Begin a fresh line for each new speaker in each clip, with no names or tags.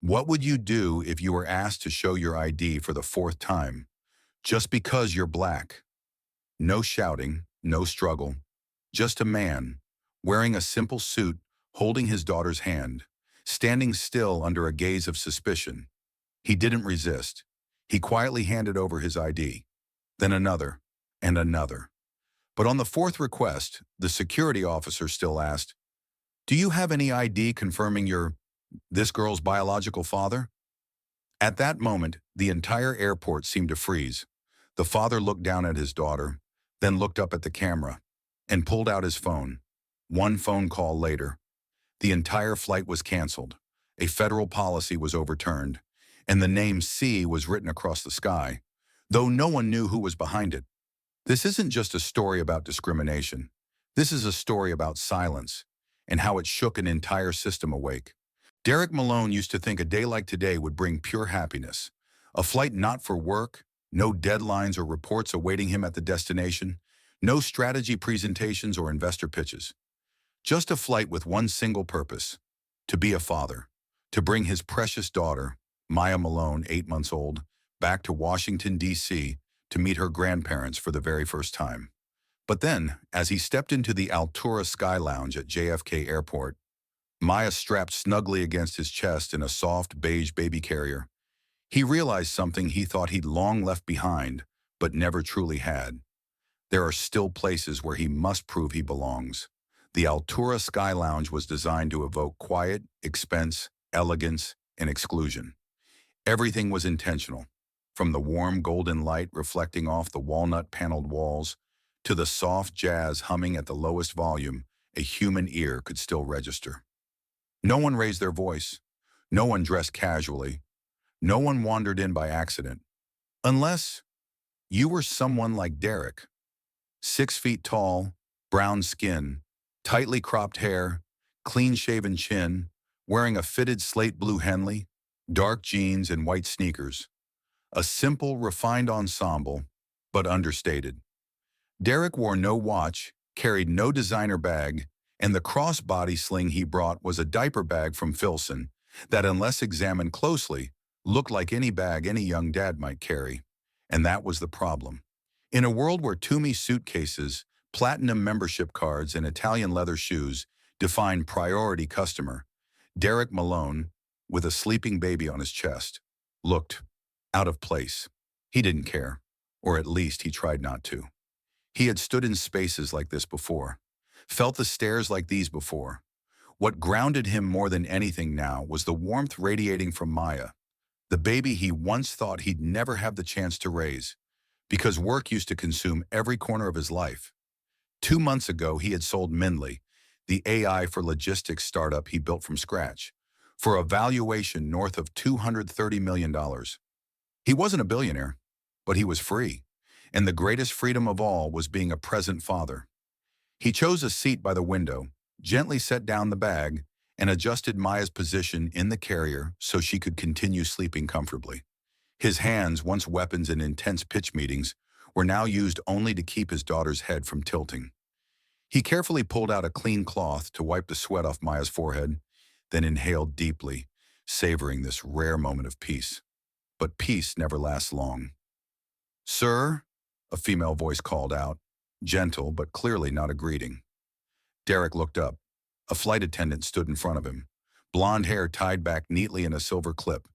What would you do if you were asked to show your ID for the fourth time, just because you're black? No shouting, no struggle. Just a man, wearing a simple suit, holding his daughter's hand, standing still under a gaze of suspicion. He didn't resist. He quietly handed over his ID. Then another, and another. But on the fourth request, the security officer still asked, "Do you have any ID confirming you're this girl's biological father?" At that moment, the entire airport seemed to freeze. The father looked down at his daughter, then looked up at the camera, and pulled out his phone. One phone call later, the entire flight was canceled. A federal policy was overturned, and the name C was written across the sky, though no one knew who was behind it. This isn't just a story about discrimination. This is a story about silence and how it shook an entire system awake. Derek Malone used to think a day like today would bring pure happiness. A flight not for work, no deadlines or reports awaiting him at the destination, no strategy presentations or investor pitches. Just a flight with one single purpose: to be a father, to bring his precious daughter, Maya Malone, 8 months old, back to Washington, D.C. to meet her grandparents for the very first time. But then, as he stepped into the Altura Sky Lounge at JFK Airport, Maya strapped snugly against his chest in a soft beige baby carrier, he realized something he thought he'd long left behind, but never truly had. There are still places where he must prove he belongs. The Altura Sky Lounge was designed to evoke quiet, expense, elegance, and exclusion. Everything was intentional, from the warm golden light reflecting off the walnut-paneled walls to the soft jazz humming at the lowest volume a human ear could still register. No one raised their voice. No one dressed casually. No one wandered in by accident. Unless you were someone like Derek. 6 feet tall, brown skin, tightly cropped hair, clean-shaven chin, wearing a fitted slate blue Henley, dark jeans and white sneakers. A simple, refined ensemble, but understated. Derek wore no watch, carried no designer bag, and the crossbody sling he brought was a diaper bag from Filson that, unless examined closely, looked like any bag any young dad might carry. And that was the problem. In a world where Toomey suitcases, platinum membership cards, and Italian leather shoes define priority customer, Derek Malone, with a sleeping baby on his chest, looked out of place. He didn't care, or at least he tried not to. He had stood in spaces like this before, felt the stares like these before. What grounded him more than anything now was the warmth radiating from Maya, the baby he once thought he'd never have the chance to raise, because work used to consume every corner of his life. 2 months ago, he had sold Mindley, the AI for logistics startup he built from scratch, for a valuation north of $230 million. He wasn't a billionaire, but he was free, and the greatest freedom of all was being a present father. He chose a seat by the window, gently set down the bag, and adjusted Maya's position in the carrier so she could continue sleeping comfortably. His hands, once weapons in intense pitch meetings, were now used only to keep his daughter's head from tilting. He carefully pulled out a clean cloth to wipe the sweat off Maya's forehead, then inhaled deeply, savoring this rare moment of peace. But peace never lasts long. "Sir?" a female voice called out, gentle but clearly not a greeting. Derek looked up. A flight attendant stood in front of him, blonde hair tied back neatly in a silver clip,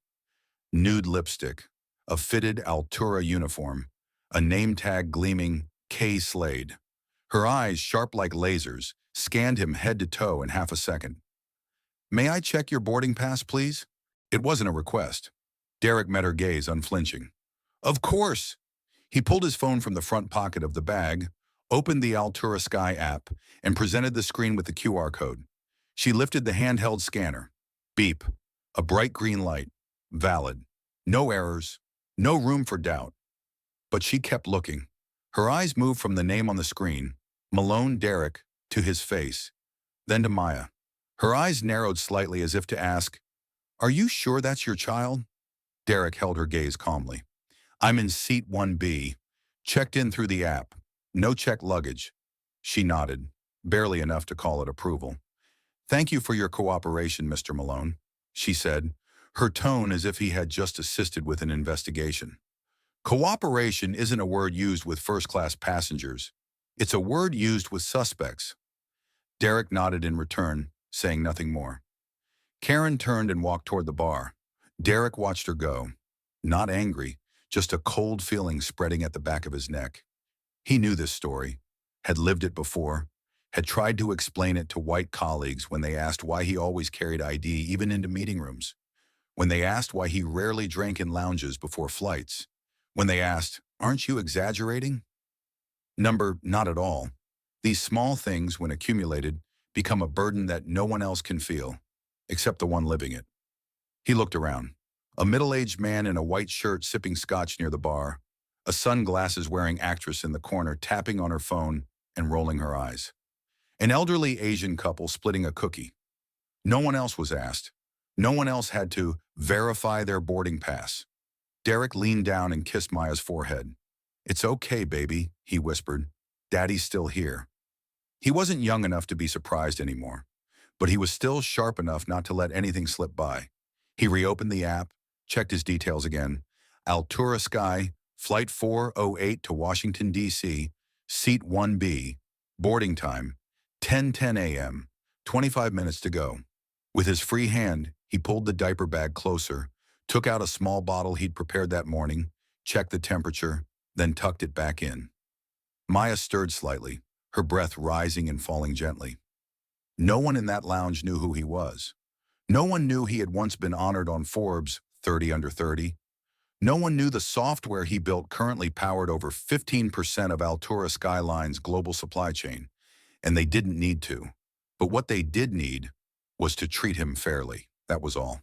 nude lipstick, a fitted Altura uniform, a name tag gleaming K. Slade. Her eyes, sharp like lasers, scanned him head to toe in half a second. "May I check your boarding pass, please?" It wasn't a request. Derek met her gaze, unflinching. "Of course!" He pulled his phone from the front pocket of the bag, opened the Altura Sky app, and presented the screen with the QR code. She lifted the handheld scanner. Beep. A bright green light. Valid. No errors. No room for doubt. But she kept looking. Her eyes moved from the name on the screen, Malone Derek, to his face, then to Maya. Her eyes narrowed slightly as if to ask, "Are you sure that's your child?" Derek held her gaze calmly. "I'm in seat 1B. Checked in through the app. No checked luggage." She nodded, barely enough to call it approval. "Thank you for your cooperation, Mr. Malone," she said, her tone as if he had just assisted with an investigation. Cooperation isn't a word used with first-class passengers. It's a word used with suspects. Derek nodded in return, saying nothing more. Karen turned and walked toward the bar. Derek watched her go. Not angry, just a cold feeling spreading at the back of his neck. He knew this story, had lived it before, had tried to explain it to white colleagues when they asked why he always carried ID even into meeting rooms, when they asked why he rarely drank in lounges before flights, when they asked, "Aren't you exaggerating?" Not at all. These small things, when accumulated, become a burden that no one else can feel, except the one living it. He looked around. A middle-aged man in a white shirt sipping scotch near the bar, a sunglasses-wearing actress in the corner tapping on her phone and rolling her eyes. An elderly Asian couple splitting a cookie. No one else was asked. No one else had to verify their boarding pass. Derek leaned down and kissed Maya's forehead. "It's okay, baby," he whispered. "Daddy's still here." He wasn't young enough to be surprised anymore, but he was still sharp enough not to let anything slip by. He reopened the app, checked his details again. Altura Sky, Flight 408 to Washington, D.C., Seat 1B, boarding time, 10:10 a.m., 25 minutes to go. With his free hand, he pulled the diaper bag closer, took out a small bottle he'd prepared that morning, checked the temperature, then tucked it back in. Maya stirred slightly, her breath rising and falling gently. No one in that lounge knew who he was. No one knew he had once been honored on Forbes' 30 Under 30. No one knew the software he built currently powered over 15% of Altura Skyline's global supply chain, and they didn't need to. But what they did need was to treat him fairly. That was all.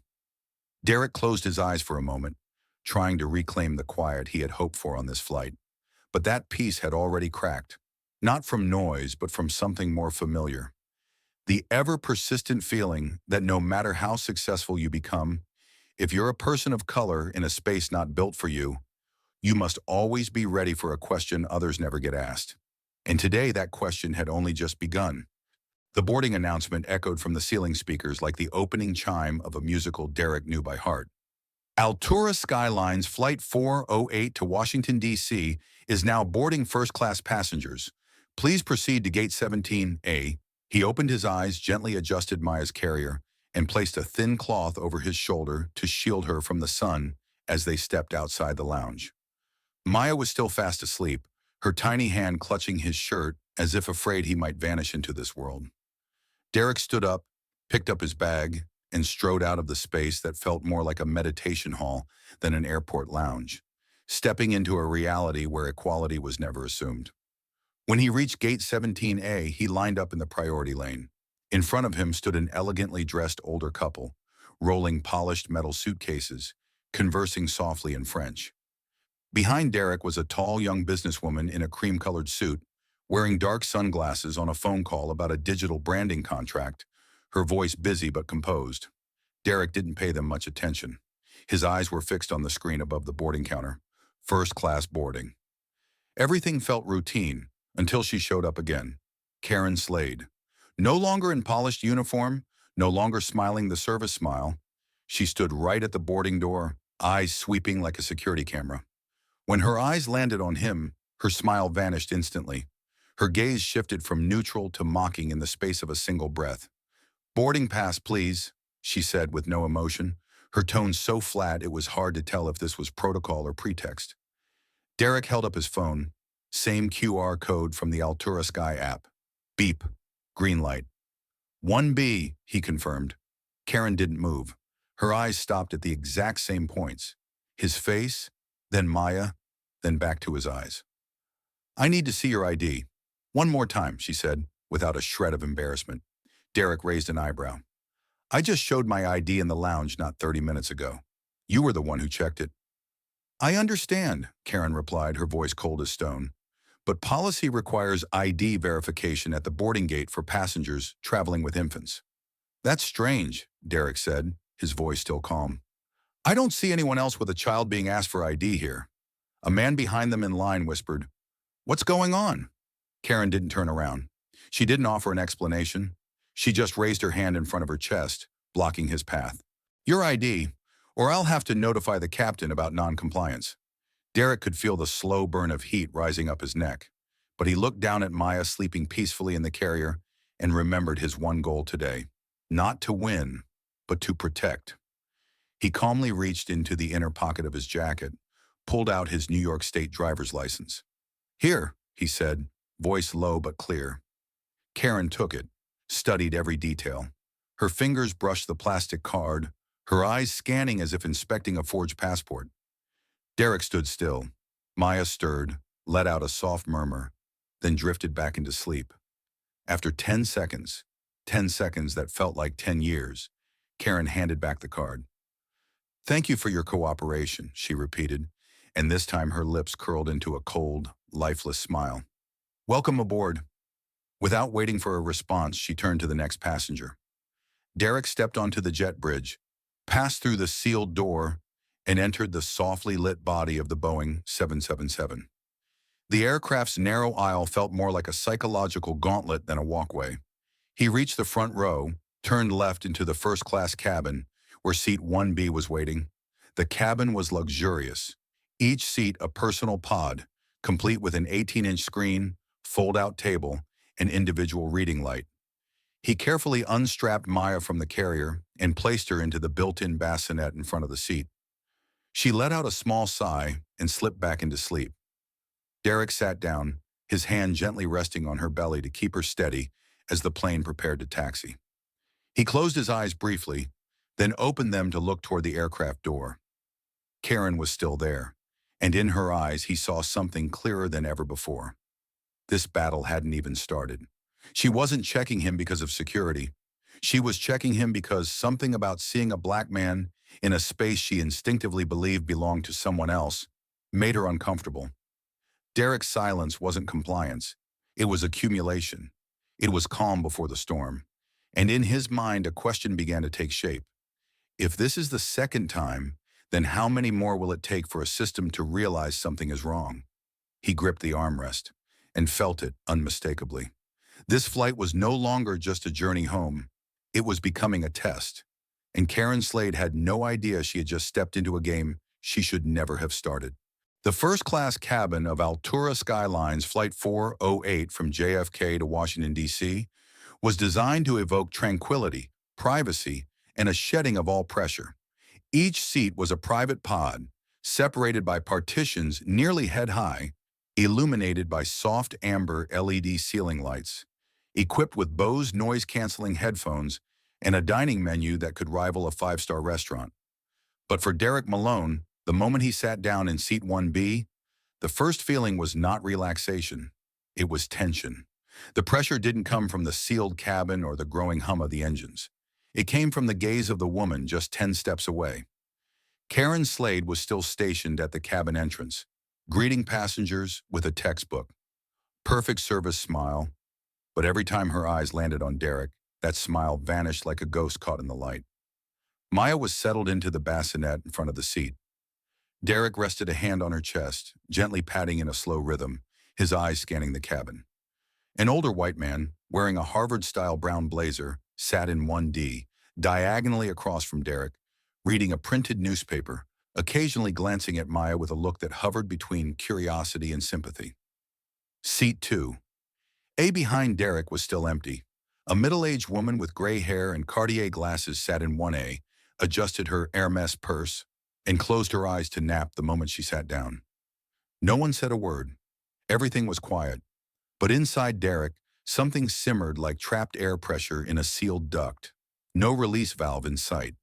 Derek closed his eyes for a moment, trying to reclaim the quiet he had hoped for on this flight. But that peace had already cracked, not from noise, but from something more familiar. The ever-persistent feeling that no matter how successful you become, if you're a person of color in a space not built for you, you must always be ready for a question others never get asked. And today that question had only just begun. The boarding announcement echoed from the ceiling speakers like the opening chime of a musical Derek knew by heart. Altura Skyline's Flight 408 to Washington, D.C. is now boarding first-class passengers. Please proceed to Gate 17A. He opened his eyes, gently adjusted Maya's carrier, and placed a thin cloth over his shoulder to shield her from the sun as they stepped outside the lounge. Maya was still fast asleep, her tiny hand clutching his shirt as if afraid he might vanish into this world. Derek stood up, picked up his bag, and strode out of the space that felt more like a meditation hall than an airport lounge, stepping into a reality where equality was never assumed. When he reached Gate 17A, he lined up in the priority lane. In front of him stood an elegantly dressed older couple, rolling polished metal suitcases, conversing softly in French. Behind Derek was a tall young businesswoman in a cream-colored suit, wearing dark sunglasses on a phone call about a digital branding contract, her voice busy but composed. Derek didn't pay them much attention. His eyes were fixed on the screen above the boarding counter. First-class boarding. Everything felt routine until she showed up again. Karen Slade. No longer in polished uniform, no longer smiling the service smile. She stood right at the boarding door, eyes sweeping like a security camera. When her eyes landed on him, her smile vanished instantly. Her gaze shifted from neutral to mocking in the space of a single breath. "Boarding pass, please," she said with no emotion, her tone so flat it was hard to tell if this was protocol or pretext. Derek held up his phone, same QR code from the Altura Sky app. Beep. Green light. 1B, he confirmed. Karen didn't move. Her eyes stopped at the exact same points. His face, then Maya, then back to his eyes. "I need to see your ID. One more time," she said, without a shred of embarrassment. Derek raised an eyebrow. "I just showed my ID in the lounge not 30 minutes ago. You were the one who checked it." "I understand," Karen replied, her voice cold as stone. "But policy requires ID verification at the boarding gate for passengers traveling with infants." "That's strange," Derek said, his voice still calm. "I don't see anyone else with a child being asked for ID here." A man behind them in line whispered, "What's going on?" Karen didn't turn around. She didn't offer an explanation. She just raised her hand in front of her chest, blocking his path. "Your ID. or I'll have to notify the captain about non-compliance. Derek could feel the slow burn of heat rising up his neck, but he looked down at Maya sleeping peacefully in the carrier and remembered his one goal today: not to win, but to protect. He calmly reached into the inner pocket of his jacket, pulled out his New York State driver's license. "Here," he said, voice low but clear. Karen took it, studied every detail. Her fingers brushed the plastic card, her eyes scanning as if inspecting a forged passport. Derek stood still. Maya stirred, let out a soft murmur, then drifted back into sleep. After 10 seconds that felt like 10 years, Karen handed back the card. "Thank you for your cooperation," she repeated, and this time her lips curled into a cold, lifeless smile. "Welcome aboard." Without waiting for a response, she turned to the next passenger. Derek stepped onto the jet bridge, passed through the sealed door, and entered the softly lit body of the Boeing 777. The aircraft's narrow aisle felt more like a psychological gauntlet than a walkway. He reached the front row, turned left into the first-class cabin, where seat 1B was waiting. The cabin was luxurious, each seat a personal pod, complete with an 18-inch screen, fold-out table, and individual reading light. He carefully unstrapped Maya from the carrier and placed her into the built-in bassinet in front of the seat. She let out a small sigh and slipped back into sleep. Derek sat down, his hand gently resting on her belly to keep her steady as the plane prepared to taxi. He closed his eyes briefly, then opened them to look toward the aircraft door. Karen was still there, and in her eyes he saw something clearer than ever before. This battle hadn't even started. She wasn't checking him because of security. She was checking him because something about seeing a black man in a space she instinctively believed belonged to someone else made her uncomfortable. Derek's silence wasn't compliance. It was accumulation. It was calm before the storm. And in his mind, a question began to take shape. If this is the second time, then how many more will it take for a system to realize something is wrong? He gripped the armrest and felt it unmistakably. This flight was no longer just a journey home. It was becoming a test. And Karen Slade had no idea she had just stepped into a game she should never have started. The first-class cabin of Altura Skylines Flight 408 from JFK to Washington, D.C., was designed to evoke tranquility, privacy, and a shedding of all pressure. Each seat was a private pod, separated by partitions nearly head-high, illuminated by soft amber LED ceiling lights, equipped with Bose noise-canceling headphones and a dining menu that could rival a five-star restaurant. But for Derek Malone, the moment he sat down in seat 1B, the first feeling was not relaxation. It was tension. The pressure didn't come from the sealed cabin or the growing hum of the engines. It came from the gaze of the woman just 10 steps away. Karen Slade was still stationed at the cabin entrance, greeting passengers with a textbook. Perfect service smile, but every time her eyes landed on Derek, that smile vanished like a ghost caught in the light. Maya was settled into the bassinet in front of the seat. Derek rested a hand on her chest, gently patting in a slow rhythm, his eyes scanning the cabin. An older white man, wearing a Harvard-style brown blazer, sat in 1D, diagonally across from Derek, reading a printed newspaper, occasionally glancing at Maya with a look that hovered between curiosity and sympathy. Seat 2. A behind Derek was still empty. A middle-aged woman with gray hair and Cartier glasses sat in 1A, adjusted her Hermes purse, and closed her eyes to nap the moment she sat down. No one said a word. Everything was quiet. But inside Derek, something simmered like trapped air pressure in a sealed duct. No release valve in sight.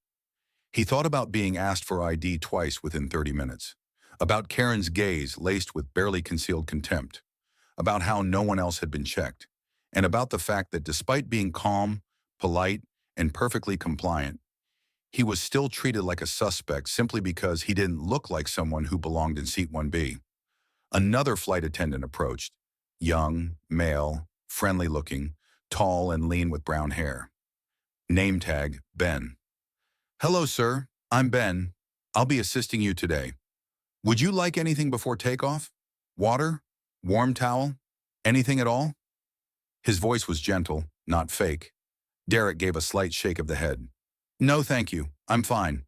He thought about being asked for ID twice within 30 minutes. About Karen's gaze laced with barely concealed contempt. About how no one else had been checked. And about the fact that despite being calm, polite, and perfectly compliant, he was still treated like a suspect simply because he didn't look like someone who belonged in seat 1B. Another flight attendant approached. Young, male, friendly-looking, tall and lean with brown hair. Name tag, Ben. "Hello, sir. I'm Ben. I'll be assisting you today. Would you like anything before takeoff? Water? Warm towel? Anything at all?" His voice was gentle, not fake. Derek gave a slight shake of the head. "No, thank you. I'm fine."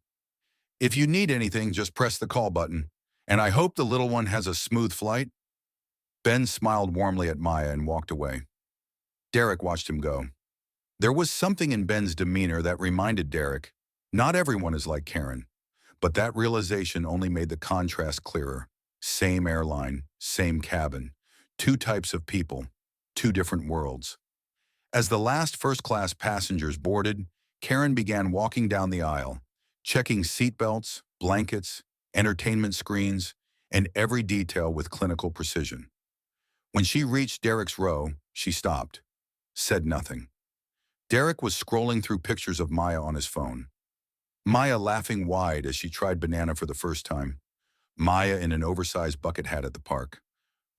If you need anything, just press the call button. And I hope the little one has a smooth flight." Ben smiled warmly at Maya and walked away. Derek watched him go. There was something in Ben's demeanor that reminded Derek, not everyone is like Karen. But that realization only made the contrast clearer. Same airline, same cabin, two types of people, two different worlds. As the last first-class passengers boarded, Karen began walking down the aisle, checking seatbelts, blankets, entertainment screens, and every detail with clinical precision. When she reached Derek's row, she stopped, said nothing. Derek was scrolling through pictures of Maya on his phone. Maya laughing wide as she tried banana for the first time. Maya in an oversized bucket hat at the park.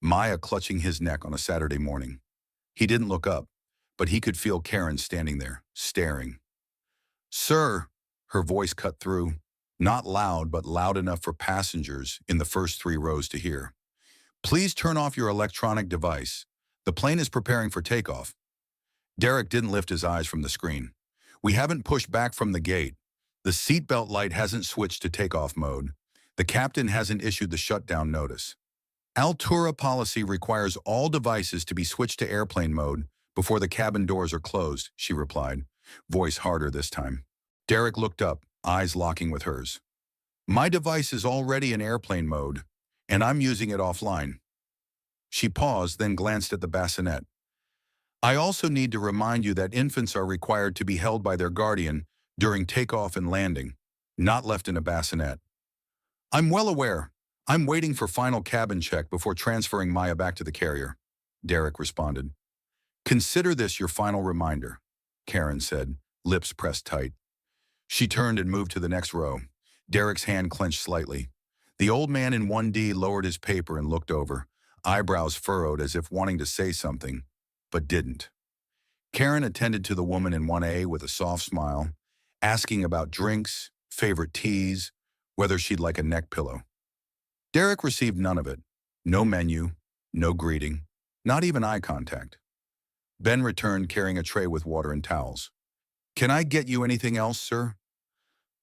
Maya clutching his neck on a Saturday morning. He didn't look up, but he could feel Karen standing there, staring. "Sir," her voice cut through, not loud but loud enough for passengers in the first 3 rows to hear. "Please turn off your electronic device. The plane is preparing for takeoff." Derek didn't lift his eyes from the screen. "We haven't pushed back from the gate. The seatbelt light hasn't switched to takeoff mode. The captain hasn't issued the shutdown notice. Altura policy requires all devices to be switched to airplane mode before the cabin doors are closed," she replied, voice harder this time. Derek looked up, eyes locking with hers. "My device is already in airplane mode, and I'm using it offline." She paused, then glanced at the bassinet. "I also need to remind you that infants are required to be held by their guardian during takeoff and landing, not left in a bassinet." "I'm well aware. I'm waiting for final cabin check before transferring Maya back to the carrier," Derek responded. "Consider this your final reminder," Karen said, lips pressed tight. She turned and moved to the next row. Derek's hand clenched slightly. The old man in 1D lowered his paper and looked over, eyebrows furrowed as if wanting to say something, but didn't. Karen attended to the woman in 1A with a soft smile, asking about drinks, favorite teas, whether she'd like a neck pillow. Derek received none of it. No menu, no greeting, not even eye contact. Ben returned carrying a tray with water and towels. "Can I get you anything else, sir?"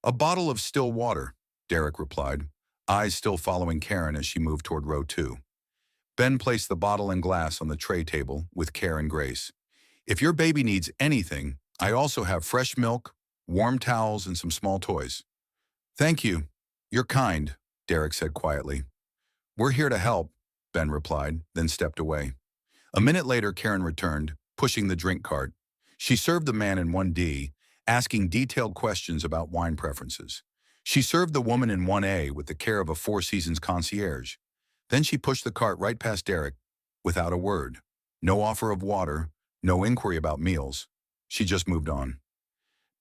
"A bottle of still water," Derek replied, eyes still following Karen as she moved toward row 2. Ben placed the bottle and glass on the tray table with care and grace. "If your baby needs anything, I also have fresh milk, warm towels, and some small toys." "Thank you. You're kind," Derek said quietly. "We're here to help," Ben replied, then stepped away. A minute later, Karen returned, pushing the drink cart. She served the man in 1D, asking detailed questions about wine preferences. She served the woman in 1A with the care of a Four Seasons concierge. Then she pushed the cart right past Derek, without a word. No offer of water, no inquiry about meals. She just moved on.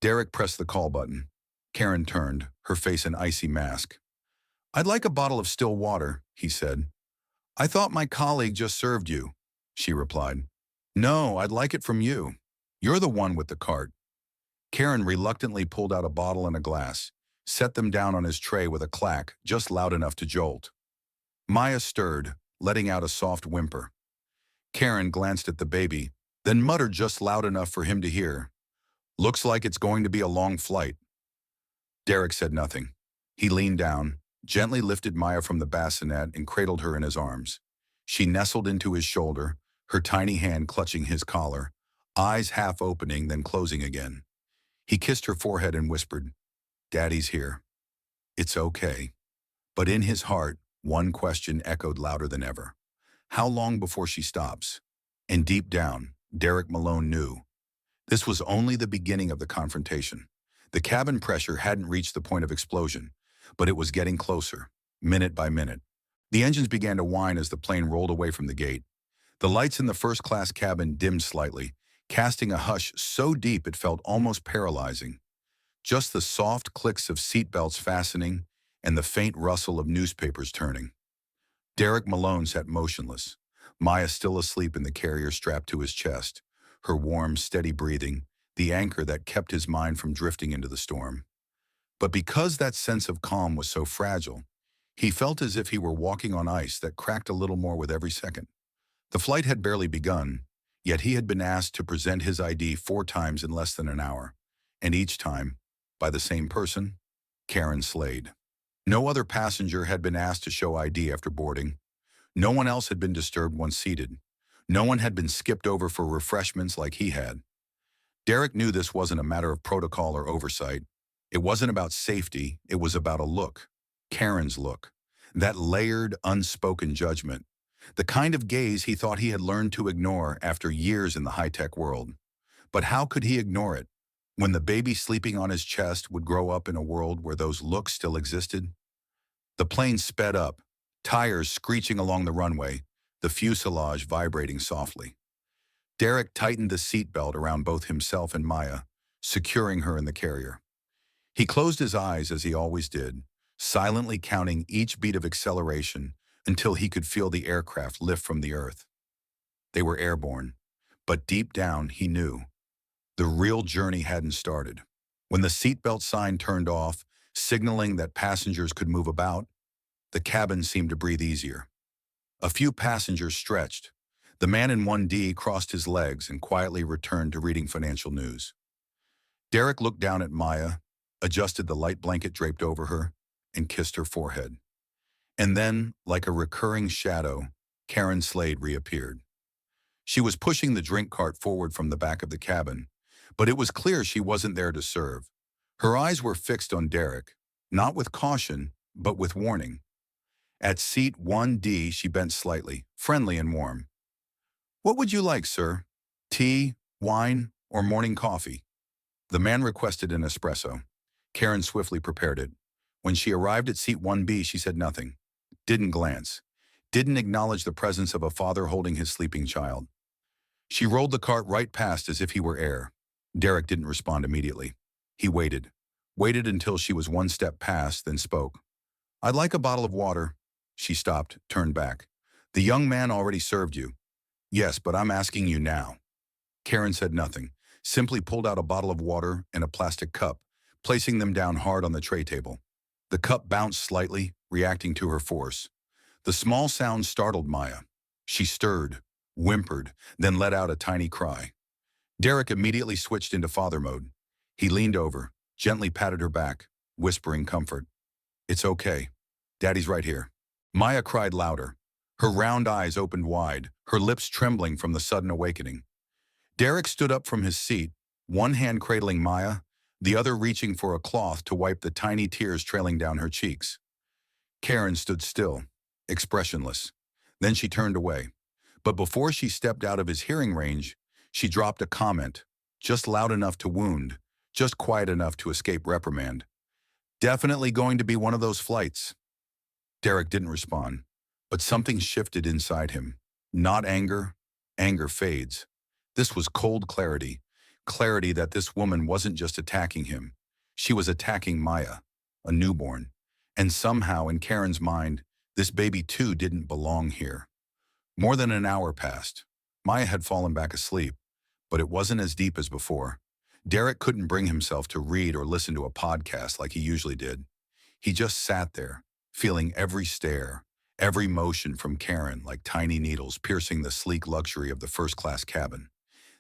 Derek pressed the call button. Karen turned, her face an icy mask. "I'd like a bottle of still water," he said. "I thought my colleague just served you," she replied. "No, I'd like it from you. You're the one with the cart." Karen reluctantly pulled out a bottle and a glass, set them down on his tray with a clack just loud enough to jolt. Maya stirred, letting out a soft whimper. Karen glanced at the baby, then muttered just loud enough for him to hear. "Looks like it's going to be a long flight." Derek said nothing. He leaned down, gently lifted Maya from the bassinet and cradled her in his arms. She nestled into his shoulder, her tiny hand clutching his collar, eyes half opening then closing again. He kissed her forehead and whispered, "Daddy's here. It's okay." But in his heart, one question echoed louder than ever. How long before she stops? And deep down, Derek Malone knew. This was only the beginning of the confrontation. The cabin pressure hadn't reached the point of explosion, but it was getting closer, minute by minute. The engines began to whine as the plane rolled away from the gate. The lights in the first-class cabin dimmed slightly, casting a hush so deep it felt almost paralyzing. Just the soft clicks of seatbelts fastening and the faint rustle of newspapers turning. Derek Malone sat motionless, Maya still asleep in the carrier strapped to his chest, her warm, steady breathing, the anchor that kept his mind from drifting into the storm. But because that sense of calm was so fragile, he felt as if he were walking on ice that cracked a little more with every second. The flight had barely begun, yet he had been asked to present his ID 4 times in less than an hour, and each time, by the same person, Karen Slade. No other passenger had been asked to show ID after boarding. No one else had been disturbed once seated. No one had been skipped over for refreshments like he had. Derek knew this wasn't a matter of protocol or oversight. It wasn't about safety, it was about a look. Karen's look. That layered, unspoken judgment. The kind of gaze he thought he had learned to ignore after years in the high-tech world. But how could he ignore it when the baby sleeping on his chest would grow up in a world where those looks still existed? The plane sped up, tires screeching along the runway, the fuselage vibrating softly. Derek tightened the seatbelt around both himself and Maya, securing her in the carrier. He closed his eyes as he always did, silently counting each beat of acceleration until he could feel the aircraft lift from the earth. They were airborne, but deep down he knew the real journey hadn't started. When the seatbelt sign turned off, signaling that passengers could move about, the cabin seemed to breathe easier. A few passengers stretched. The man in 1D crossed his legs and quietly returned to reading financial news. Derek looked down at Maya, adjusted the light blanket draped over her, and kissed her forehead. And then, like a recurring shadow, Karen Slade reappeared. She was pushing the drink cart forward from the back of the cabin, but it was clear she wasn't there to serve. Her eyes were fixed on Derek, not with caution, but with warning. At seat 1D, she bent slightly, friendly and warm. "What would you like, sir? Tea, wine, or morning coffee?" The man requested an espresso. Karen swiftly prepared it. When she arrived at seat 1B, she said nothing, didn't glance, didn't acknowledge the presence of a father holding his sleeping child. She rolled the cart right past as if he were air. Derek didn't respond immediately. He waited until she was one step past, then spoke. "I'd like a bottle of water." She stopped, turned back. "The young man already served you." "Yes, but I'm asking you now." Karen said nothing, simply pulled out a bottle of water and a plastic cup, placing them down hard on the tray table. The cup bounced slightly, reacting to her force. The small sound startled Maya. She stirred, whimpered, then let out a tiny cry. Derek immediately switched into father mode. He leaned over, gently patted her back, whispering comfort. "It's okay. Daddy's right here." Maya cried louder. Her round eyes opened wide, her lips trembling from the sudden awakening. Derek stood up from his seat, one hand cradling Maya, the other reaching for a cloth to wipe the tiny tears trailing down her cheeks. Karen stood still, expressionless. Then she turned away. But before she stepped out of his hearing range, she dropped a comment, just loud enough to wound, just quiet enough to escape reprimand. "Definitely going to be one of those flights." Derek didn't respond, but something shifted inside him. Not anger. Anger fades. This was cold clarity. Clarity that this woman wasn't just attacking him. She was attacking Maya, a newborn. And somehow, in Karen's mind, this baby too didn't belong here. More than an hour passed. Maya had fallen back asleep, but it wasn't as deep as before. Derek couldn't bring himself to read or listen to a podcast like he usually did. He just sat there, feeling every stare, every motion from Karen like tiny needles piercing the sleek luxury of the first-class cabin.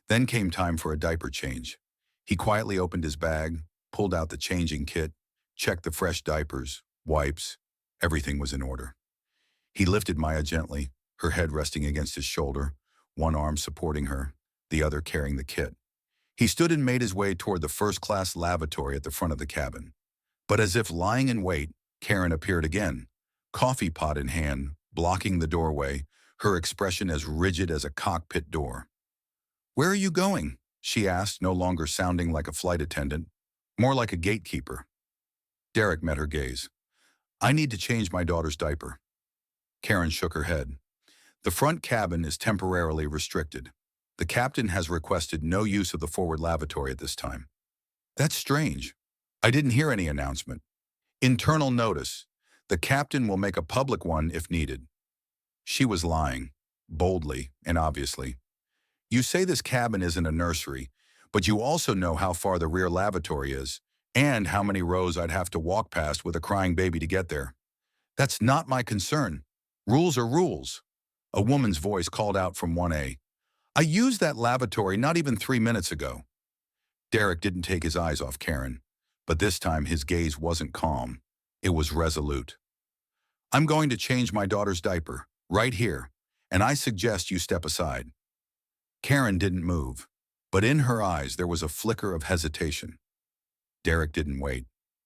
Then came time for a diaper change. He quietly opened his bag, pulled out the changing kit, checked the fresh diapers, wipes. Everything was in order. He lifted Maya gently, her head resting against his shoulder, one arm supporting her, the other carrying the kit. He stood and made his way toward the first-class lavatory at the front of the cabin. But as if lying in wait, Karen appeared again, coffee pot in hand, blocking the doorway, her expression as rigid as a cockpit door. "Where are you going?" she asked, no longer sounding like a flight attendant, more like a gatekeeper. Derek met her gaze. "I need to change my daughter's diaper." Karen shook her head. "The front cabin is temporarily restricted. The captain has requested no use of the forward lavatory at this time." "That's strange. I didn't hear any announcement." "Internal notice. The captain will make a public one if needed." She was lying, boldly and obviously. "You say this cabin isn't a nursery, but you also know how far the rear lavatory is, and how many rows I'd have to walk past with a crying baby to get there." "That's not my concern. Rules are rules." A woman's voice called out from 1A. "I used that lavatory not even 3 minutes ago." Derek didn't take his eyes off Karen, But this time his gaze wasn't calm. It was resolute. "I'm going to change my daughter's diaper, right here, and I suggest you step aside." Karen didn't move, but in her eyes there was a flicker of hesitation. Derek didn't wait.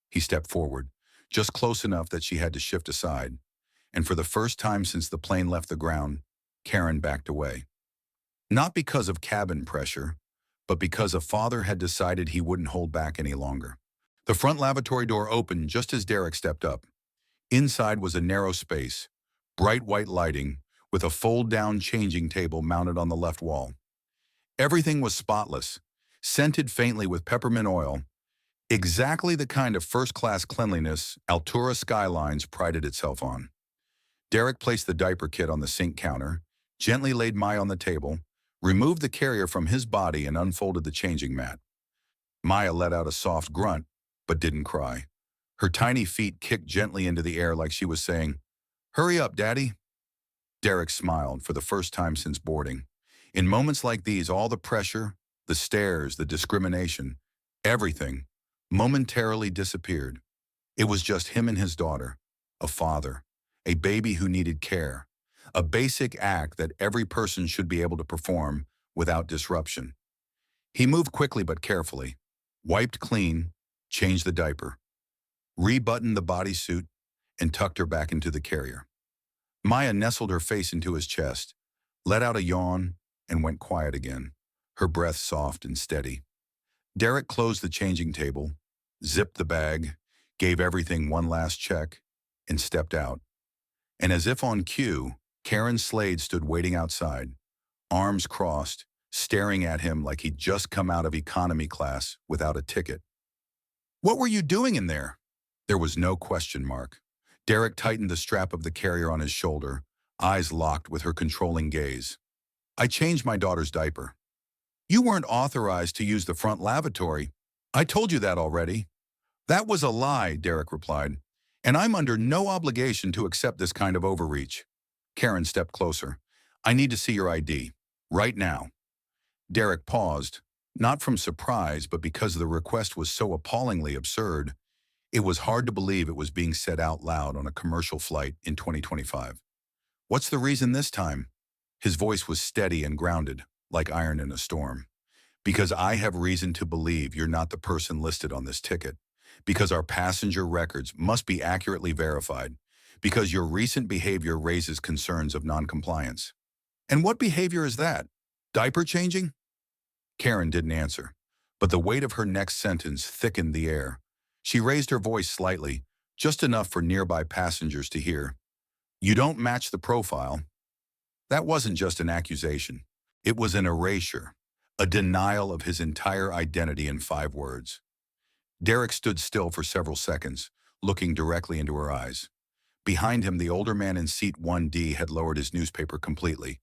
He stepped forward, just close enough that she had to shift aside, and for the first time since the plane left the ground, Karen backed away. Not because of cabin pressure, but because a father had decided he wouldn't hold back any longer. The front lavatory door opened just as Derek stepped up. Inside was a narrow space, bright white lighting, with a fold-down changing table mounted on the left wall. Everything was spotless, scented faintly with peppermint oil, exactly the kind of first-class cleanliness Altura Skylines prided itself on. Derek placed the diaper kit on the sink counter, gently laid Maya on the table, removed the carrier from his body and unfolded the changing mat. Maya let out a soft grunt, but didn't cry. Her tiny feet kicked gently into the air like she was saying, "Hurry up, Daddy." Derek smiled for the first time since boarding. In moments like these, all the pressure, the stares, the discrimination, everything, momentarily disappeared. It was just him and his daughter, a father, a baby who needed care, a basic act that every person should be able to perform without disruption. He moved quickly but carefully, wiped clean, changed the diaper, rebuttoned the bodysuit, and tucked her back into the carrier. Maya nestled her face into his chest, let out a yawn, and went quiet again, her breath soft and steady. Derek closed the changing table, zipped the bag, gave everything one last check, and stepped out. And as if on cue, Karen Slade stood waiting outside, arms crossed, staring at him like he'd just come out of economy class without a ticket. "What were you doing in there?" There was no question mark. Derek tightened the strap of the carrier on his shoulder, eyes locked with her controlling gaze. "I changed my daughter's diaper." "You weren't authorized to use the front lavatory. I told you that already." "That was a lie," Derek replied, "and I'm under no obligation to accept this kind of overreach." Karen stepped closer. "I need to see your ID. Right now." Derek paused, not from surprise, but because the request was so appallingly absurd. It was hard to believe it was being said out loud on a commercial flight in 2025. "What's the reason this time?" His voice was steady and grounded, like iron in a storm. "Because I have reason to believe you're not the person listed on this ticket. Because our passenger records must be accurately verified. Because your recent behavior raises concerns of noncompliance." "And what behavior is that? Diaper changing?" Karen didn't answer, but the weight of her next sentence thickened the air. She raised her voice slightly, just enough for nearby passengers to hear. "You don't match the profile." That wasn't just an accusation. It was an erasure, a denial of his entire identity in 5 words. Derek stood still for several seconds, looking directly into her eyes. Behind him, the older man in seat 1D had lowered his newspaper completely.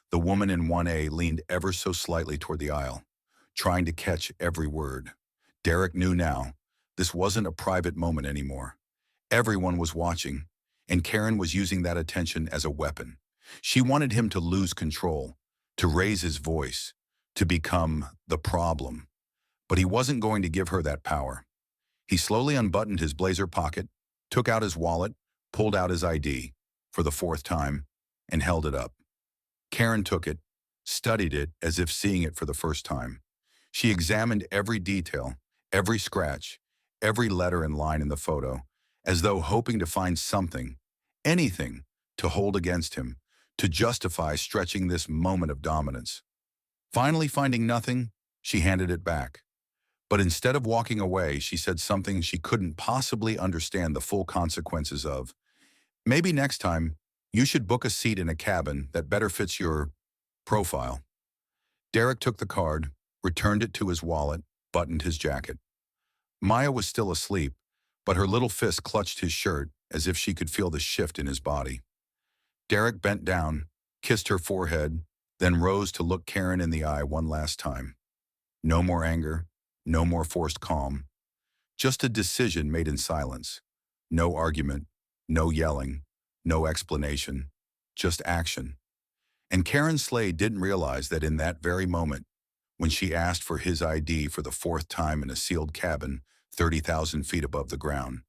The woman in 1A leaned ever so slightly toward the aisle, trying to catch every word. Derek knew now, this wasn't a private moment anymore. Everyone was watching, and Karen was using that attention as a weapon. She wanted him to lose control, to raise his voice, to become the problem. But he wasn't going to give her that power. He slowly unbuttoned his blazer pocket, took out his wallet, pulled out his ID, for the 4th time, and held it up. Karen took it, studied it as if seeing it for the first time. She examined every detail, every scratch, every letter and line in the photo, as though hoping to find something, anything, to hold against him, to justify stretching this moment of dominance. Finally finding nothing, she handed it back. But instead of walking away, she said something she couldn't possibly understand the full consequences of. "Maybe next time, you should book a seat in a cabin that better fits your profile." Derek took the card, returned it to his wallet, buttoned his jacket. Maya was still asleep, but her little fist clutched his shirt as if she could feel the shift in his body. Derek bent down, kissed her forehead, then rose to look Karen in the eye one last time. No more anger, no more forced calm. Just a decision made in silence. No argument, no yelling, no explanation, just action. And Karen Slade didn't realize that in that very moment, when she asked for his ID for the 4th time in a sealed cabin, 30,000 feet above the ground.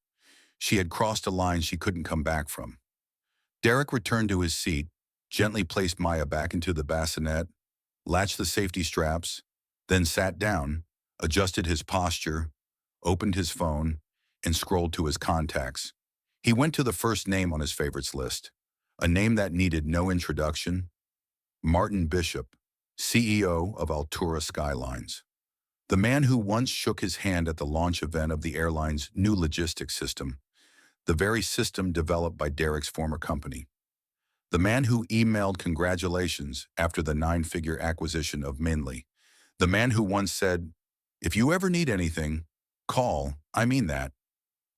She had crossed a line she couldn't come back from. Derek returned to his seat, gently placed Maya back into the bassinet, latched the safety straps, then sat down, adjusted his posture, opened his phone, and scrolled to his contacts. He went to the first name on his favorites list, a name that needed no introduction: Martin Bishop, CEO of Altura Skylines. The man who once shook his hand at the launch event of the airline's new logistics system, the very system developed by Derek's former company. The man who emailed congratulations after the 9-figure acquisition of Minley. The man who once said, "If you ever need anything, call, I mean that."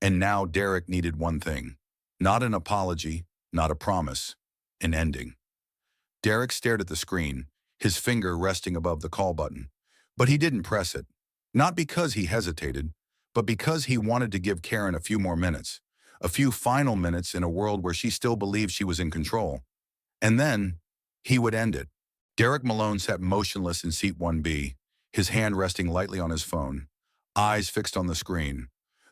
And now Derek needed one thing. Not an apology, not a promise, an ending. Derek stared at the screen, his finger resting above the call button. But he didn't press it. Not because he hesitated, but because he wanted to give Karen a few more minutes. A few final minutes in a world where she still believed she was in control. And then, he would end it. Derek Malone sat motionless in seat 1B, his hand resting lightly on his phone, eyes fixed on the screen,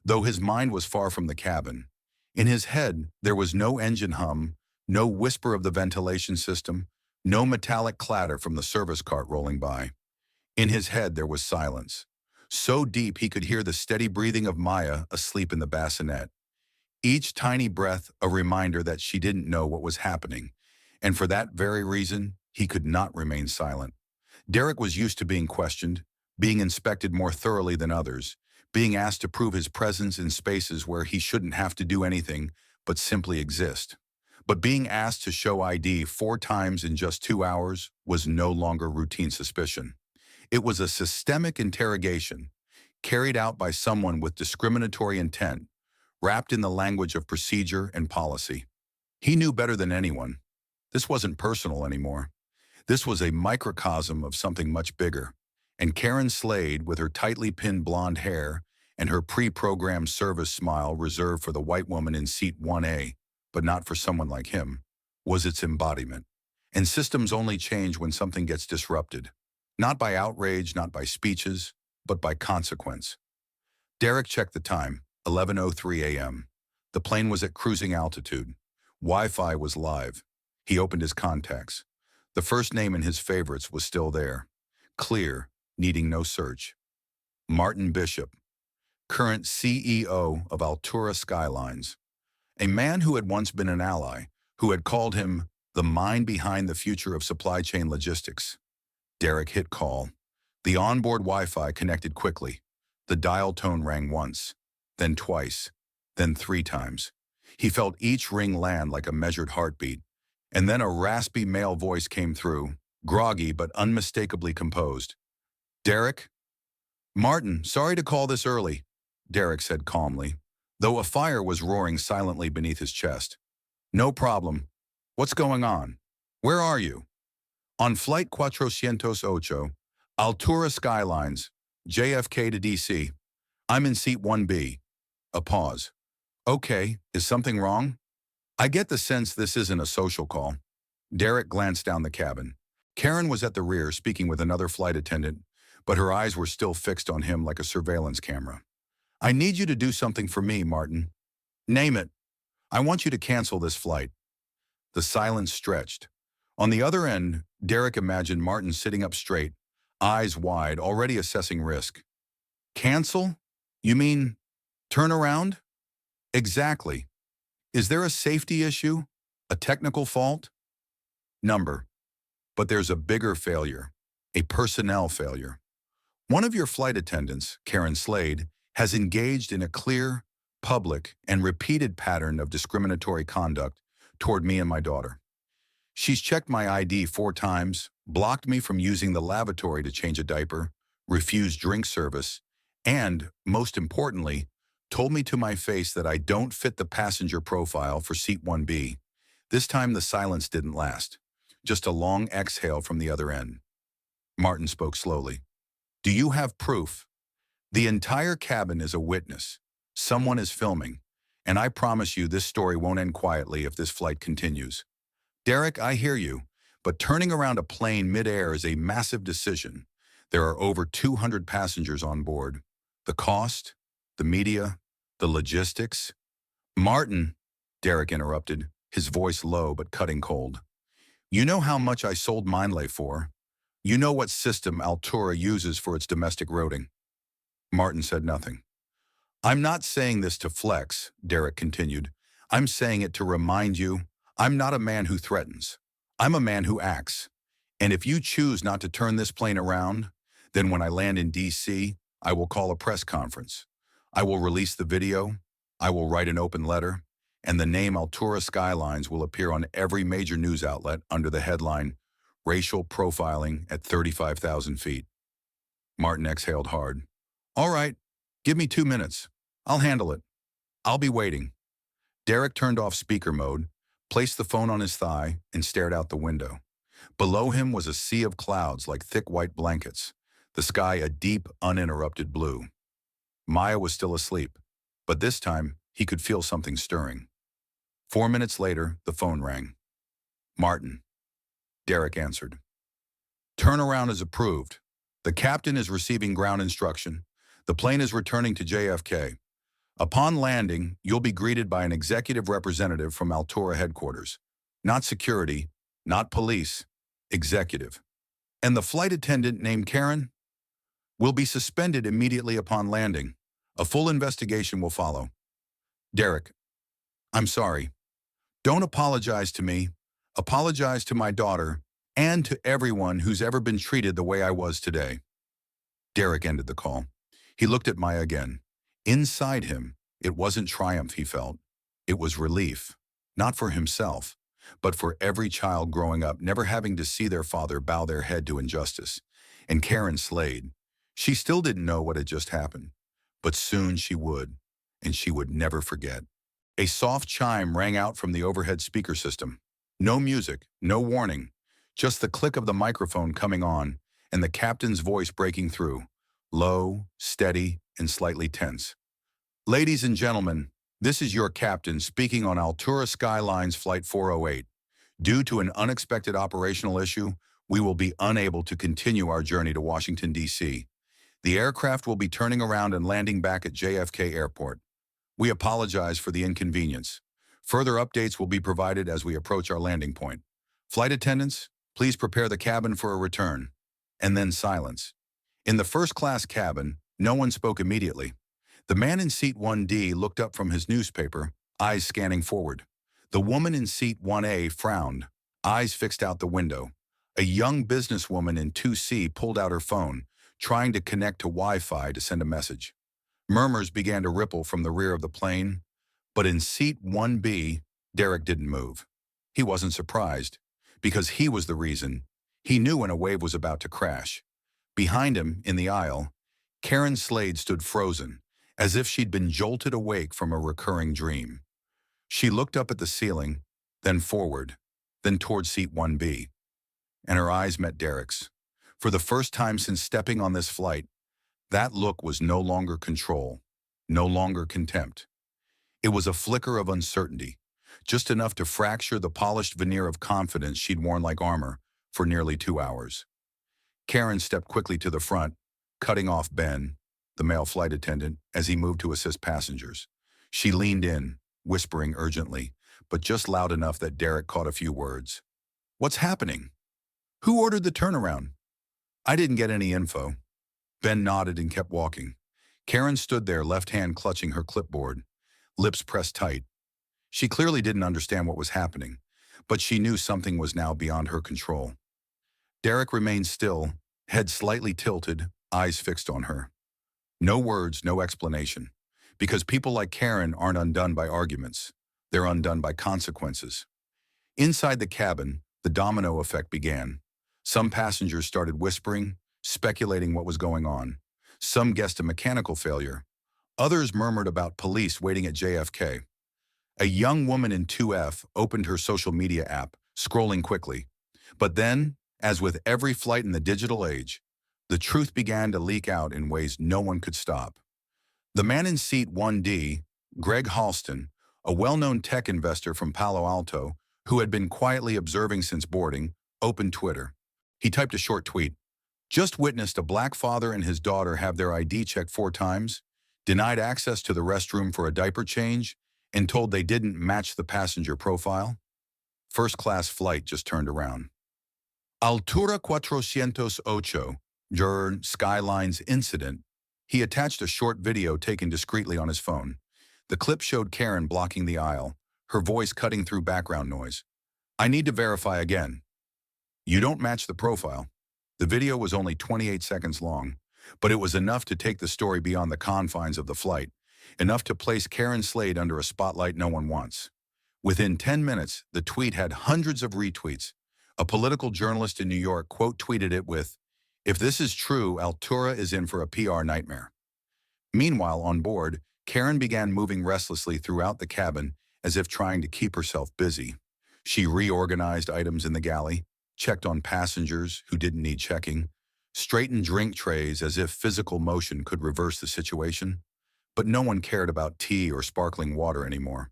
though his mind was far from the cabin. In his head, there was no engine hum, no whisper of the ventilation system, no metallic clatter from the service cart rolling by. In his head, there was silence, so deep he could hear the steady breathing of Maya asleep in the bassinet. Each tiny breath a reminder that she didn't know what was happening, and for that very reason, he could not remain silent. Derek was used to being questioned, being inspected more thoroughly than others, being asked to prove his presence in spaces where he shouldn't have to do anything but simply exist. But being asked to show ID 4 times in just 2 hours was no longer routine suspicion. It was a systemic interrogation, carried out by someone with discriminatory intent, wrapped in the language of procedure and policy. He knew better than anyone. This wasn't personal anymore. This was a microcosm of something much bigger. And Karen Slade, with her tightly pinned blonde hair and her pre-programmed service smile reserved for the white woman in seat 1A, but not for someone like him, was its embodiment. And systems only change when something gets disrupted. Not by outrage, not by speeches, but by consequence. Derek checked the time, 11:03 a.m. The plane was at cruising altitude. Wi-Fi was live. He opened his contacts. The first name in his favorites was still there. Clear, needing no search. Martin Bishop, current CEO of Altura Skylines. A man who had once been an ally, who had called him the mind behind the future of supply chain logistics. Derek hit call. The onboard Wi-Fi connected quickly. The dial tone rang once, then twice, then 3 times. He felt each ring land like a measured heartbeat. And then a raspy male voice came through, groggy but unmistakably composed. "Derek?" "Martin, sorry to call this early," Derek said calmly, though a fire was roaring silently beneath his chest. "No problem. What's going on? Where are you?" "On flight 408, Altura Skylines, JFK to DC. I'm in seat 1B. A pause. "Okay, is something wrong?" "I get the sense this isn't a social call." Derek glanced down the cabin. Karen was at the rear speaking with another flight attendant, but her eyes were still fixed on him like a surveillance camera. "I need you to do something for me, Martin." "Name it." "I want you to cancel this flight." The silence stretched. On the other end, Derek imagined Martin sitting up straight, eyes wide, already assessing risk. "Cancel? You mean turn around?" "Exactly. Is there a safety issue? A technical fault?" "Number. But there's a bigger failure, a personnel failure. One of your flight attendants, Karen Slade, has engaged in a clear, public, and repeated pattern of discriminatory conduct toward me and my daughter. She's checked my ID 4 times, blocked me from using the lavatory to change a diaper, refused drink service, and, most importantly, told me to my face that I don't fit the passenger profile for seat 1B. This time the silence didn't last. Just a long exhale from the other end. Martin spoke slowly. "Do you have proof?" "The entire cabin is a witness. Someone is filming. And I promise you this story won't end quietly if this flight continues." "Derek, I hear you. But turning around a plane mid-air is a massive decision. There are over 200 passengers on board. The cost? the media, the logistics. Martin, Derek interrupted, his voice low but cutting cold. You know how much I sold Mindlay for. You know what system Altura uses for its domestic routing. Martin said nothing. I'm not saying this to flex, Derek continued. I'm saying it to remind you, I'm not a man who threatens. I'm a man who acts. And if you choose not to turn this plane around, then when I land in D.C., I will call a press conference. I will release the video. I will write an open letter. And the name Altura Skylines will appear on every major news outlet under the headline, Racial Profiling at 35,000 feet. Martin exhaled hard. All right, give me 2 minutes. I'll handle it. I'll be waiting. Derek turned off speaker mode, placed the phone on his thigh, and stared out the window. Below him was a sea of clouds like thick white blankets, the sky a deep, uninterrupted blue. Maya was still asleep, but this time he could feel something stirring. 4 minutes later, the phone rang. Martin. Derek answered. Turnaround is approved. The captain is receiving ground instruction. The plane is returning to JFK. Upon landing, you'll be greeted by an executive representative from Altura headquarters. Not security, not police, executive. And the flight attendant named Karen will be suspended immediately upon landing. A full investigation will follow. Derek, I'm sorry. Don't apologize to me. Apologize to my daughter and to everyone who's ever been treated the way I was today. Derek ended the call. He looked at Maya again. Inside him, it wasn't triumph he felt. It was relief, not for himself, but for every child growing up never having to see their father bow their head to injustice. And Karen Slade, she still didn't know what had just happened, but soon she would, and she would never forget. A soft chime rang out from the overhead speaker system. No music, no warning, just the click of the microphone coming on and the captain's voice breaking through, low, steady, and slightly tense. Ladies and gentlemen, this is your captain speaking on Altura Skylines Flight 408. Due to an unexpected operational issue, we will be unable to continue our journey to Washington, D.C. The aircraft will be turning around and landing back at JFK Airport. We apologize for the inconvenience. Further updates will be provided as we approach our landing point. Flight attendants, please prepare the cabin for a return. And then silence. In the first-class cabin, no one spoke immediately. The man in seat 1D looked up from his newspaper, eyes scanning forward. The woman in seat 1A frowned, eyes fixed out the window. A young businesswoman in 2C pulled out her phone, trying to connect to Wi-Fi to send a message. Murmurs began to ripple from the rear of the plane, but in seat 1B, Derek didn't move. He wasn't surprised, because he was the reason. He knew when a wave was about to crash. Behind him, in the aisle, Karen Slade stood frozen, as if she'd been jolted awake from a recurring dream. She looked up at the ceiling, then forward, then toward seat 1B, and her eyes met Derek's. For the first time since stepping on this flight, that look was no longer control, no longer contempt. It was a flicker of uncertainty, just enough to fracture the polished veneer of confidence she'd worn like armor for nearly 2 hours. Karen stepped quickly to the front, cutting off Ben, the male flight attendant, as he moved to assist passengers. She leaned in, whispering urgently, but just loud enough that Derek caught a few words. What's happening? Who ordered the turnaround? I didn't get any info. Ben nodded and kept walking. Karen stood there, left hand clutching her clipboard, lips pressed tight. She clearly didn't understand what was happening, but she knew something was now beyond her control. Derek remained still, head slightly tilted, eyes fixed on her. No words, no explanation, because people like Karen aren't undone by arguments. They're undone by consequences. Inside the cabin, the domino effect began. Some passengers started whispering, speculating what was going on. Some guessed a mechanical failure. Others murmured about police waiting at JFK. A young woman in 2F opened her social media app, scrolling quickly. But then, as with every flight in the digital age, the truth began to leak out in ways no one could stop. The man in seat 1D, Greg Halston, a well-known tech investor from Palo Alto, who had been quietly observing since boarding, opened Twitter. He typed a short tweet. Just witnessed a black father and his daughter have their ID checked 4 times. denied access to the restroom for a diaper change, and told they didn't match the passenger profile? First-class flight just turned around. Altura 408, during Skyline's incident, he attached a short video taken discreetly on his phone. The clip showed Karen blocking the aisle, her voice cutting through background noise. "I need to verify again. You don't match the profile." The video was only 28 seconds long, but it was enough to take the story beyond the confines of the flight, enough to place Karen Slade under a spotlight no one wants. Within 10 minutes, the tweet had hundreds of retweets. A political journalist in New York quote-tweeted it with, "If this is true, Altura is in for a PR nightmare." Meanwhile, on board, Karen began moving restlessly throughout the cabin as if trying to keep herself busy. She reorganized items in the galley, checked on passengers who didn't need checking, straightened drink trays as if physical motion could reverse the situation. But no one cared about tea or sparkling water anymore.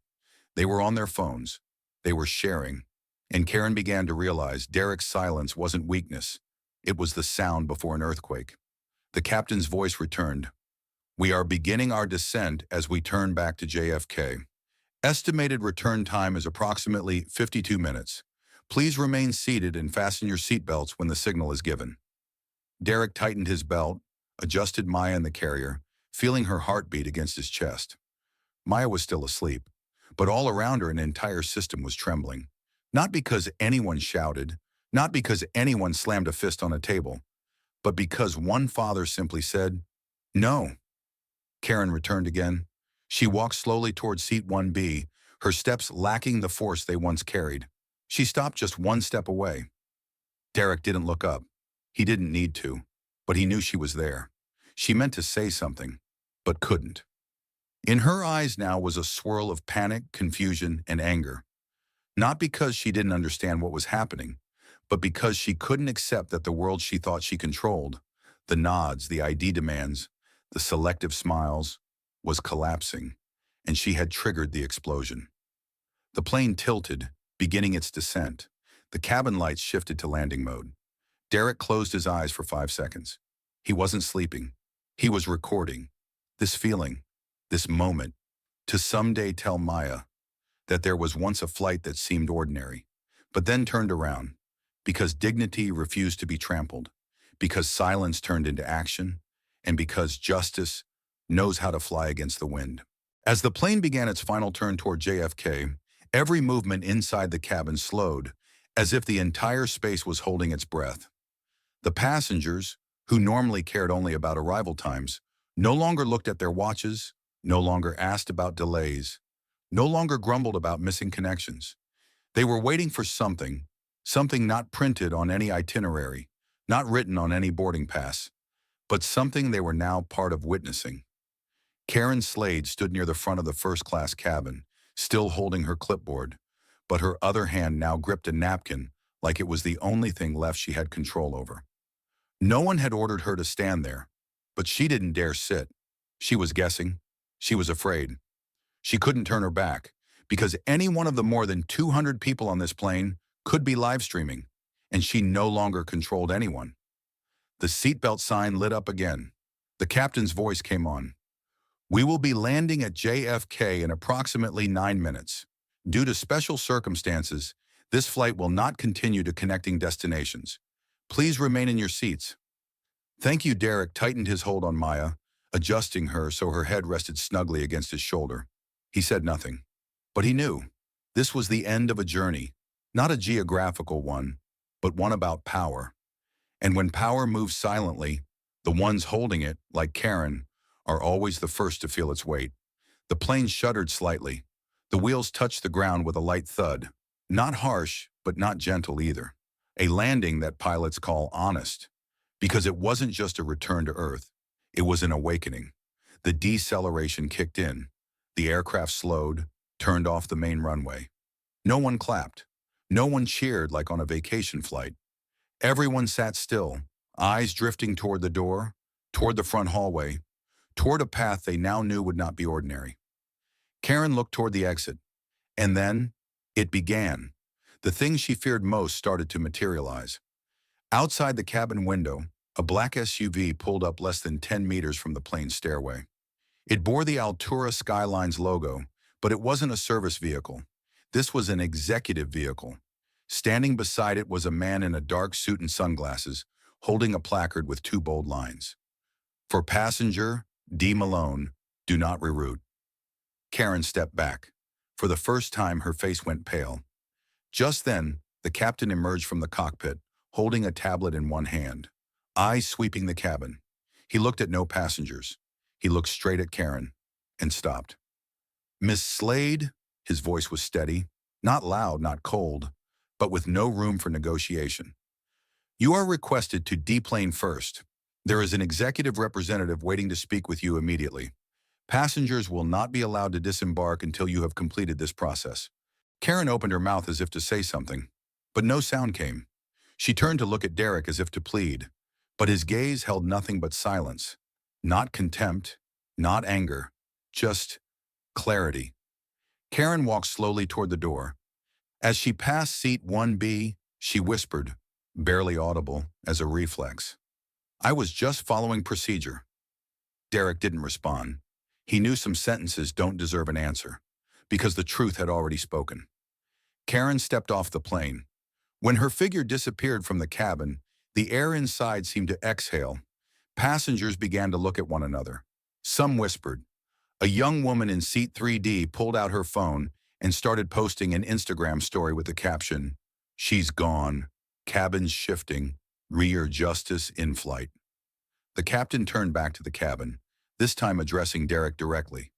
They were on their phones. They were sharing. And Karen began to realize Derek's silence wasn't weakness. It was the sound before an earthquake. The captain's voice returned. "We are beginning our descent as we turn back to JFK. Estimated return time is approximately 52 minutes. Please remain seated and fasten your seatbelts when the signal is given." Derek tightened his belt, adjusted Maya in the carrier, feeling her heartbeat against his chest. Maya was still asleep, but all around her an entire system was trembling. Not because anyone shouted, not because anyone slammed a fist on a table, but because one father simply said, "No." Karen returned again. She walked slowly toward seat 1B, her steps lacking the force they once carried. She stopped just one step away. Derek didn't look up. He didn't need to, but he knew she was there. She meant to say something, but couldn't. In her eyes now was a swirl of panic, confusion, and anger. Not because she didn't understand what was happening, but because she couldn't accept that the world she thought she controlled, the nods, the ID demands, the selective smiles, was collapsing, and she had triggered the explosion. The plane tilted, beginning its descent. The cabin lights shifted to landing mode. Derek closed his eyes for 5 seconds. He wasn't sleeping. He was recording. This feeling, this moment, to someday tell Maya that there was once a flight that seemed ordinary, but then turned around, because dignity refused to be trampled, because silence turned into action, and because justice knows how to fly against the wind. As the plane began its final turn toward JFK, every movement inside the cabin slowed, as if the entire space was holding its breath. The passengers, who normally cared only about arrival times, no longer looked at their watches, no longer asked about delays, no longer grumbled about missing connections. They were waiting for something, something not printed on any itinerary, not written on any boarding pass, but something they were now part of witnessing. Karen Slade stood near the front of the first-class cabin, still holding her clipboard, but her other hand now gripped a napkin like it was the only thing left she had control over. No one had ordered her to stand there, but she didn't dare sit. She was guessing. She was afraid. She couldn't turn her back, because any one of the more than 200 people on this plane could be live streaming, and she no longer controlled anyone. The seatbelt sign lit up again. The captain's voice came on. "We will be landing at JFK in approximately 9 minutes. Due to special circumstances, this flight will not continue to connecting destinations. Please remain in your seats." "Thank you." Derek tightened his hold on Maya, adjusting her so her head rested snugly against his shoulder. He said nothing, but he knew. This was the end of a journey, not a geographical one, but one about power. And when power moves silently, the ones holding it, like Karen, are always the first to feel its weight. The plane shuddered slightly. The wheels touched the ground with a light thud. Not harsh, but not gentle either. A landing that pilots call honest. Because it wasn't just a return to Earth. It was an awakening. The deceleration kicked in. The aircraft slowed, turned off the main runway. No one clapped. No one cheered like on a vacation flight. Everyone sat still, eyes drifting toward the door, toward the front hallway, toward a path they now knew would not be ordinary. Karen looked toward the exit, and then it began. The thing she feared most started to materialize. Outside the cabin window, a black SUV pulled up less than 10 meters from the plane's stairway. It bore the Altura Skylines logo, but it wasn't a service vehicle. This was an executive vehicle. Standing beside it was a man in a dark suit and sunglasses, holding a placard with two bold lines. For passenger, D. Malone, do not reroute. Karen stepped back. For the first time, her face went pale. Just then, the captain emerged from the cockpit, holding a tablet in one hand, eyes sweeping the cabin. He looked at no passengers. He looked straight at Karen and stopped. Miss Slade, his voice was steady, not loud, not cold, but with no room for negotiation. You are requested to deplane first. There is an executive representative waiting to speak with you immediately. Passengers will not be allowed to disembark until you have completed this process. Karen opened her mouth as if to say something, but no sound came. She turned to look at Derek as if to plead, but his gaze held nothing but silence. Not contempt, not anger, just clarity. Karen walked slowly toward the door. As she passed seat 1B, she whispered, barely audible as a reflex, I was just following procedure. Derek didn't respond. He knew some sentences don't deserve an answer, because the truth had already spoken. Karen stepped off the plane. When her figure disappeared from the cabin, the air inside seemed to exhale. Passengers began to look at one another. Some whispered. A young woman in seat 3D pulled out her phone and started posting an Instagram story with the caption, She's gone, cabins shifting, rear justice in flight. The captain turned back to the cabin, this time addressing Derek directly.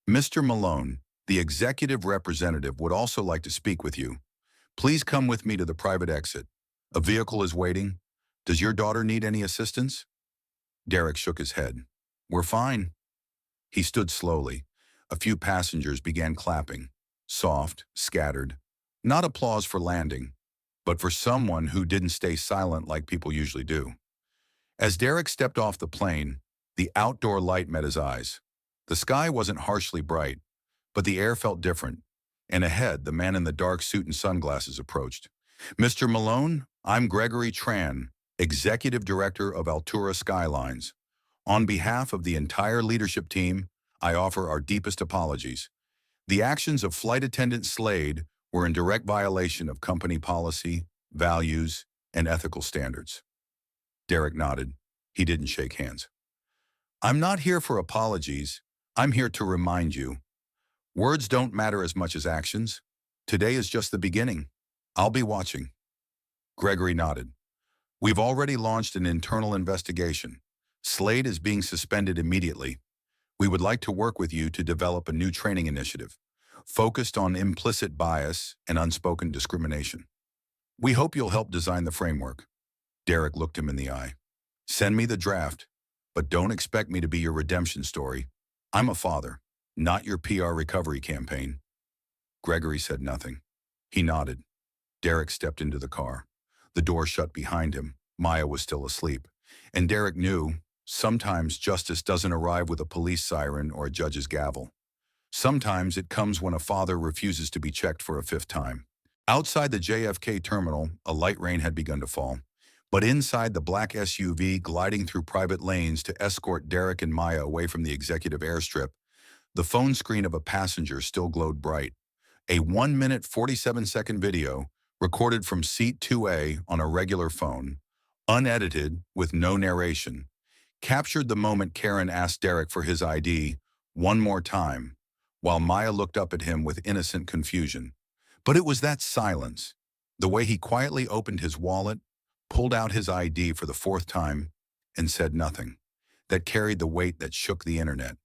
Mr. Malone, the executive representative would also like to speak with you. Please come with me to the private exit. A vehicle is waiting. Does your daughter need any assistance? Derek shook his head. We're fine. He stood slowly. A few passengers began clapping. Soft, scattered. Not applause for landing, but for someone who didn't stay silent like people usually do. As Derek stepped off the plane, the outdoor light met his eyes. The sky wasn't harshly bright, but the air felt different. And ahead, the man in the dark suit and sunglasses approached. Mr. Malone, I'm Gregory Tran, Executive Director of Altura Skylines. On behalf of the entire leadership team, I offer our deepest apologies. The actions of Flight Attendant Slade were in direct violation of company policy, values, and ethical standards. Derek nodded. He didn't shake hands. I'm not here for apologies. I'm here to remind you. Words don't matter as much as actions. Today is just the beginning. I'll be watching. Gregory nodded. We've already launched an internal investigation. Slade is being suspended immediately. We would like to work with you to develop a new training initiative, focused on implicit bias and unspoken discrimination. We hope you'll help design the framework. Derek looked him in the eye. Send me the draft, but don't expect me to be your redemption story. I'm a father, not your PR recovery campaign. Gregory said nothing. He nodded. Derek stepped into the car. The door shut behind him. Maya was still asleep. And Derek knew, sometimes justice doesn't arrive with a police siren or a judge's gavel. Sometimes it comes when a father refuses to be checked for a fifth time. Outside the JFK terminal, a light rain had begun to fall. But inside the black SUV gliding through private lanes to escort Derek and Maya away from the executive airstrip, the phone screen of a passenger still glowed bright. A 1-minute 47-second video, recorded from seat 2A on a regular phone, unedited with no narration, captured the moment Karen asked Derek for his ID one more time, while Maya looked up at him with innocent confusion. But it was that silence, the way he quietly opened his wallet, pulled out his ID for the fourth time, and said nothing, that carried the weight that shook the internet.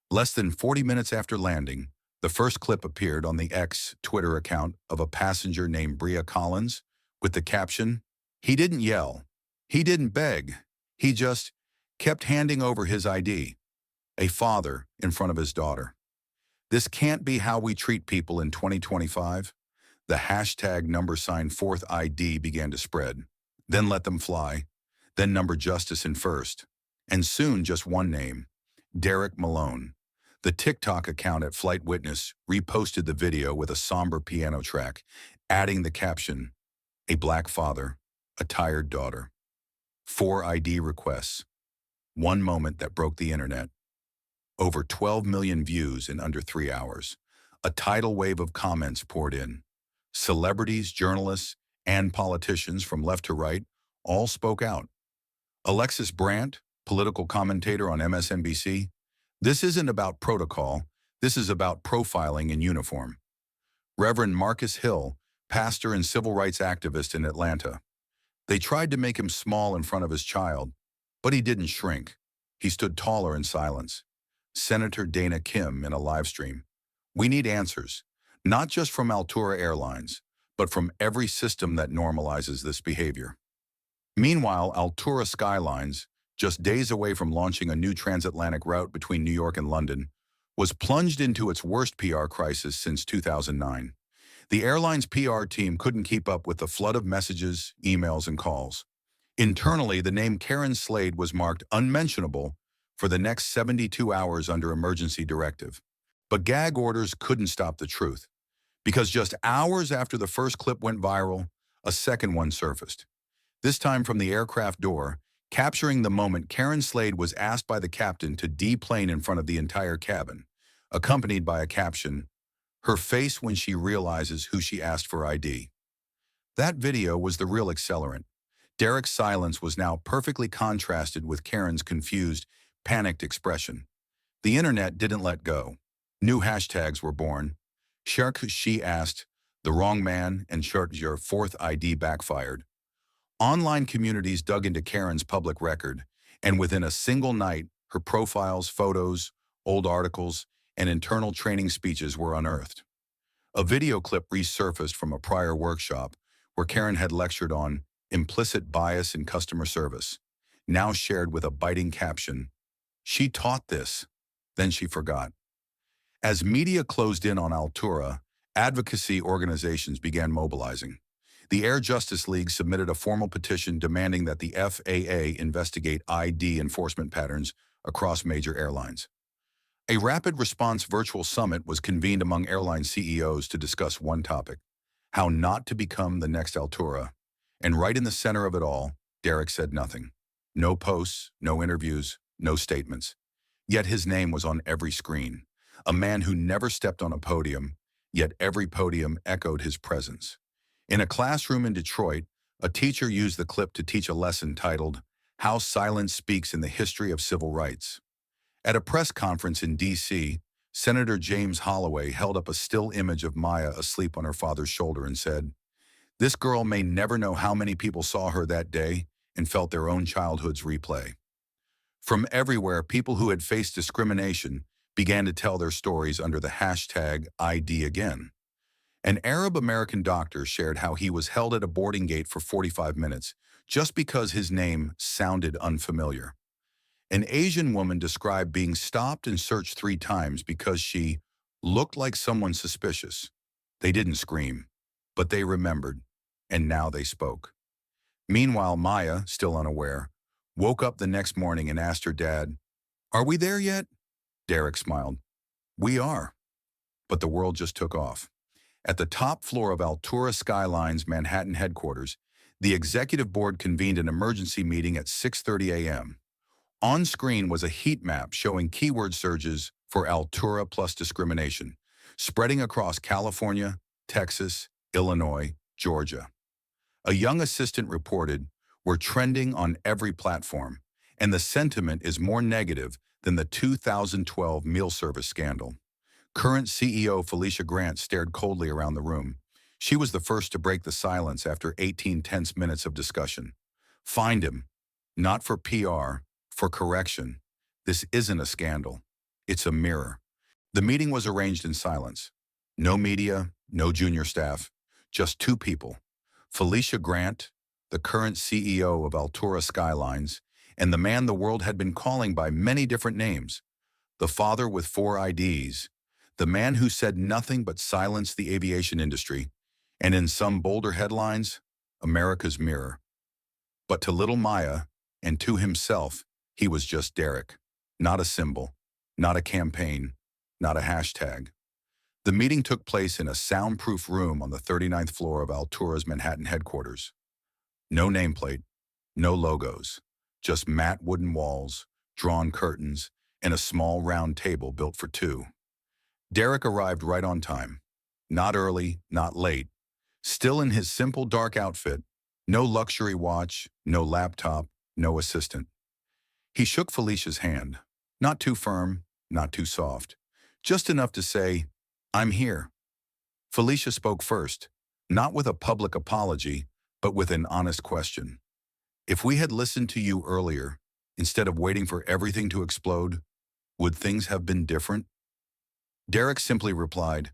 Less than 40 minutes after landing, the first clip appeared on the X Twitter account of a passenger named Bria Collins with the caption, "He didn't yell. He didn't beg. He just kept handing over his ID." A father in front of his daughter. This can't be how we treat people in 2025. The hashtag #4th ID began to spread. Then let them fly. Then number justice in first. And soon just one name, Derek Malone. The TikTok account at Flight Witness reposted the video with a somber piano track, adding the caption, "A black father, a tired daughter. 4 ID requests." One moment that broke the internet. Over 12 million views in under 3 hours. A tidal wave of comments poured in. Celebrities, journalists, and politicians from left to right all spoke out. Alexis Brandt, political commentator on MSNBC, "This isn't about protocol, this is about profiling in uniform." Reverend Marcus Hill, pastor and civil rights activist in Atlanta, "They tried to make him small in front of his child, but he didn't shrink. He stood taller in silence." Senator Dana Kim in a live stream, "We need answers, not just from Altura Airlines, but from every system that normalizes this behavior." Meanwhile, Altura Skylines, just days away from launching a new transatlantic route between New York and London, was plunged into its worst PR crisis since 2009. The airline's PR team couldn't keep up with the flood of messages, emails, and calls. Internally, the name Karen Slade was marked unmentionable for the next 72 hours under emergency directive. But gag orders couldn't stop the truth, because just hours after the first clip went viral, a second one surfaced. This time from the aircraft door, capturing the moment Karen Slade was asked by the captain to deplane in front of the entire cabin, accompanied by a caption, "Her face when she realizes who she asked for ID." That video was the real accelerant. Derek's silence was now perfectly contrasted with Karen's confused, panicked expression. The internet didn't let go. New hashtags were born. Shark she asked, "The wrong man," and Shark your fourth ID backfired. Online communities dug into Karen's public record, and within a single night, her profiles, photos, old articles, and internal training speeches were unearthed. A video clip resurfaced from a prior workshop where Karen had lectured on implicit bias in customer service, now shared with a biting caption, "She taught this, then she forgot." As media closed in on Altura, advocacy organizations began mobilizing. The Air Justice League submitted a formal petition demanding that the FAA investigate ID enforcement patterns across major airlines. A rapid response virtual summit was convened among airline CEOs to discuss one topic: how not to become the next Altura. And right in the center of it all, Derek said nothing. No posts, no interviews, no statements. Yet his name was on every screen. A man who never stepped on a podium, yet every podium echoed his presence. In a classroom in Detroit, a teacher used the clip to teach a lesson titled, "How Silence Speaks in the History of Civil Rights." At a press conference in D.C., Senator James Holloway held up a still image of Maya asleep on her father's shoulder and said, "This girl may never know how many people saw her that day and felt their own childhood's replay." From everywhere, people who had faced discrimination began to tell their stories under the hashtag #IDAgain. An Arab-American doctor shared how he was held at a boarding gate for 45 minutes just because his name sounded unfamiliar. An Asian woman described being stopped and searched 3 times because she looked like someone suspicious. They didn't scream, but they remembered, and now they spoke. Meanwhile, Maya, still unaware, woke up the next morning and asked her dad, "Are we there yet?" Derek smiled. "We are." But the world just took off. At the top floor of Altura Skyline's Manhattan headquarters, the executive board convened an emergency meeting at 6:30 a.m. On screen was a heat map showing keyword searches for Altura plus discrimination, spreading across California, Texas, Illinois, Georgia. A young assistant reported, "We're trending on every platform, and the sentiment is more negative than the 2012 meal service scandal." Current CEO Felicia Grant stared coldly around the room. She was the first to break the silence after 18 tense minutes of discussion. "Find him. Not for PR, for correction. This isn't a scandal. It's a mirror." The meeting was arranged in silence. No media, no junior staff, just 2 people. Felicia Grant, the current CEO of Altura Skylines, and the man the world had been calling by many different names, the father with 4 IDs, the man who said nothing but silenced the aviation industry, and in some bolder headlines, America's mirror. But to little Maya, and to himself, he was just Derek. Not a symbol, not a campaign, not a hashtag. The meeting took place in a soundproof room on the 39th floor of Altura's Manhattan headquarters. No nameplate, no logos, just matte wooden walls, drawn curtains, and a small round table built for two. Derek arrived right on time. Not early, not late. Still in his simple dark outfit, no luxury watch, no laptop, no assistant. He shook Felicia's hand. Not too firm, not too soft. Just enough to say, "I'm here." Felicia spoke first, not with a public apology, but with an honest question. "If we had listened to you earlier, instead of waiting for everything to explode, would things have been different?" Derek simply replied,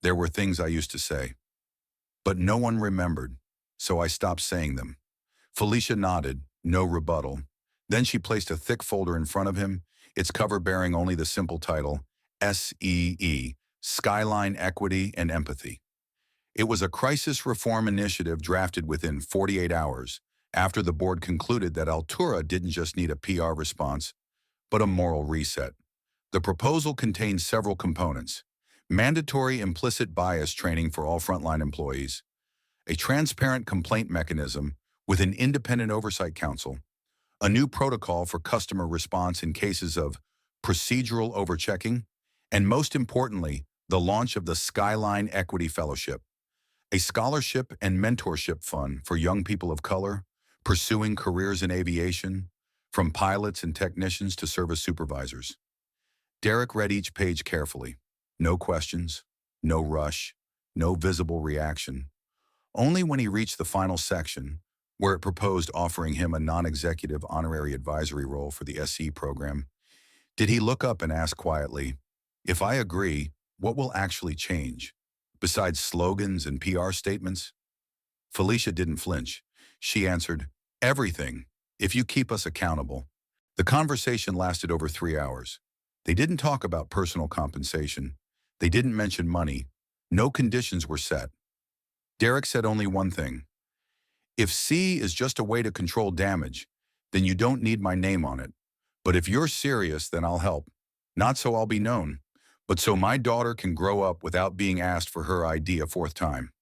"There were things I used to say, but no one remembered, so I stopped saying them." Felicia nodded, no rebuttal. Then she placed a thick folder in front of him, its cover bearing only the simple title, SEE, Skyline Equity and Empathy. It was a crisis reform initiative drafted within 48 hours, after the board concluded that Altura didn't just need a PR response, but a moral reset. The proposal contained several components: mandatory implicit bias training for all frontline employees, a transparent complaint mechanism with an independent oversight council, a new protocol for customer response in cases of procedural overchecking, and most importantly, the launch of the Skyline Equity Fellowship, a scholarship and mentorship fund for young people of color pursuing careers in aviation, from pilots and technicians to service supervisors. Derek read each page carefully. No questions, no rush, no visible reaction. Only when he reached the final section, where it proposed offering him a non-executive honorary advisory role for the SE program, did he look up and ask quietly, "If I agree, what will actually change, besides slogans and PR statements?" Felicia didn't flinch. She answered, "Everything, if you keep us accountable." The conversation lasted over 3 hours. They didn't talk about personal compensation. They didn't mention money. No conditions were set. Derek said only one thing: "If C is just a way to control damage, then you don't need my name on it. But if you're serious, then I'll help. Not so I'll be known, but so my daughter can grow up without being asked for her ID a fourth time."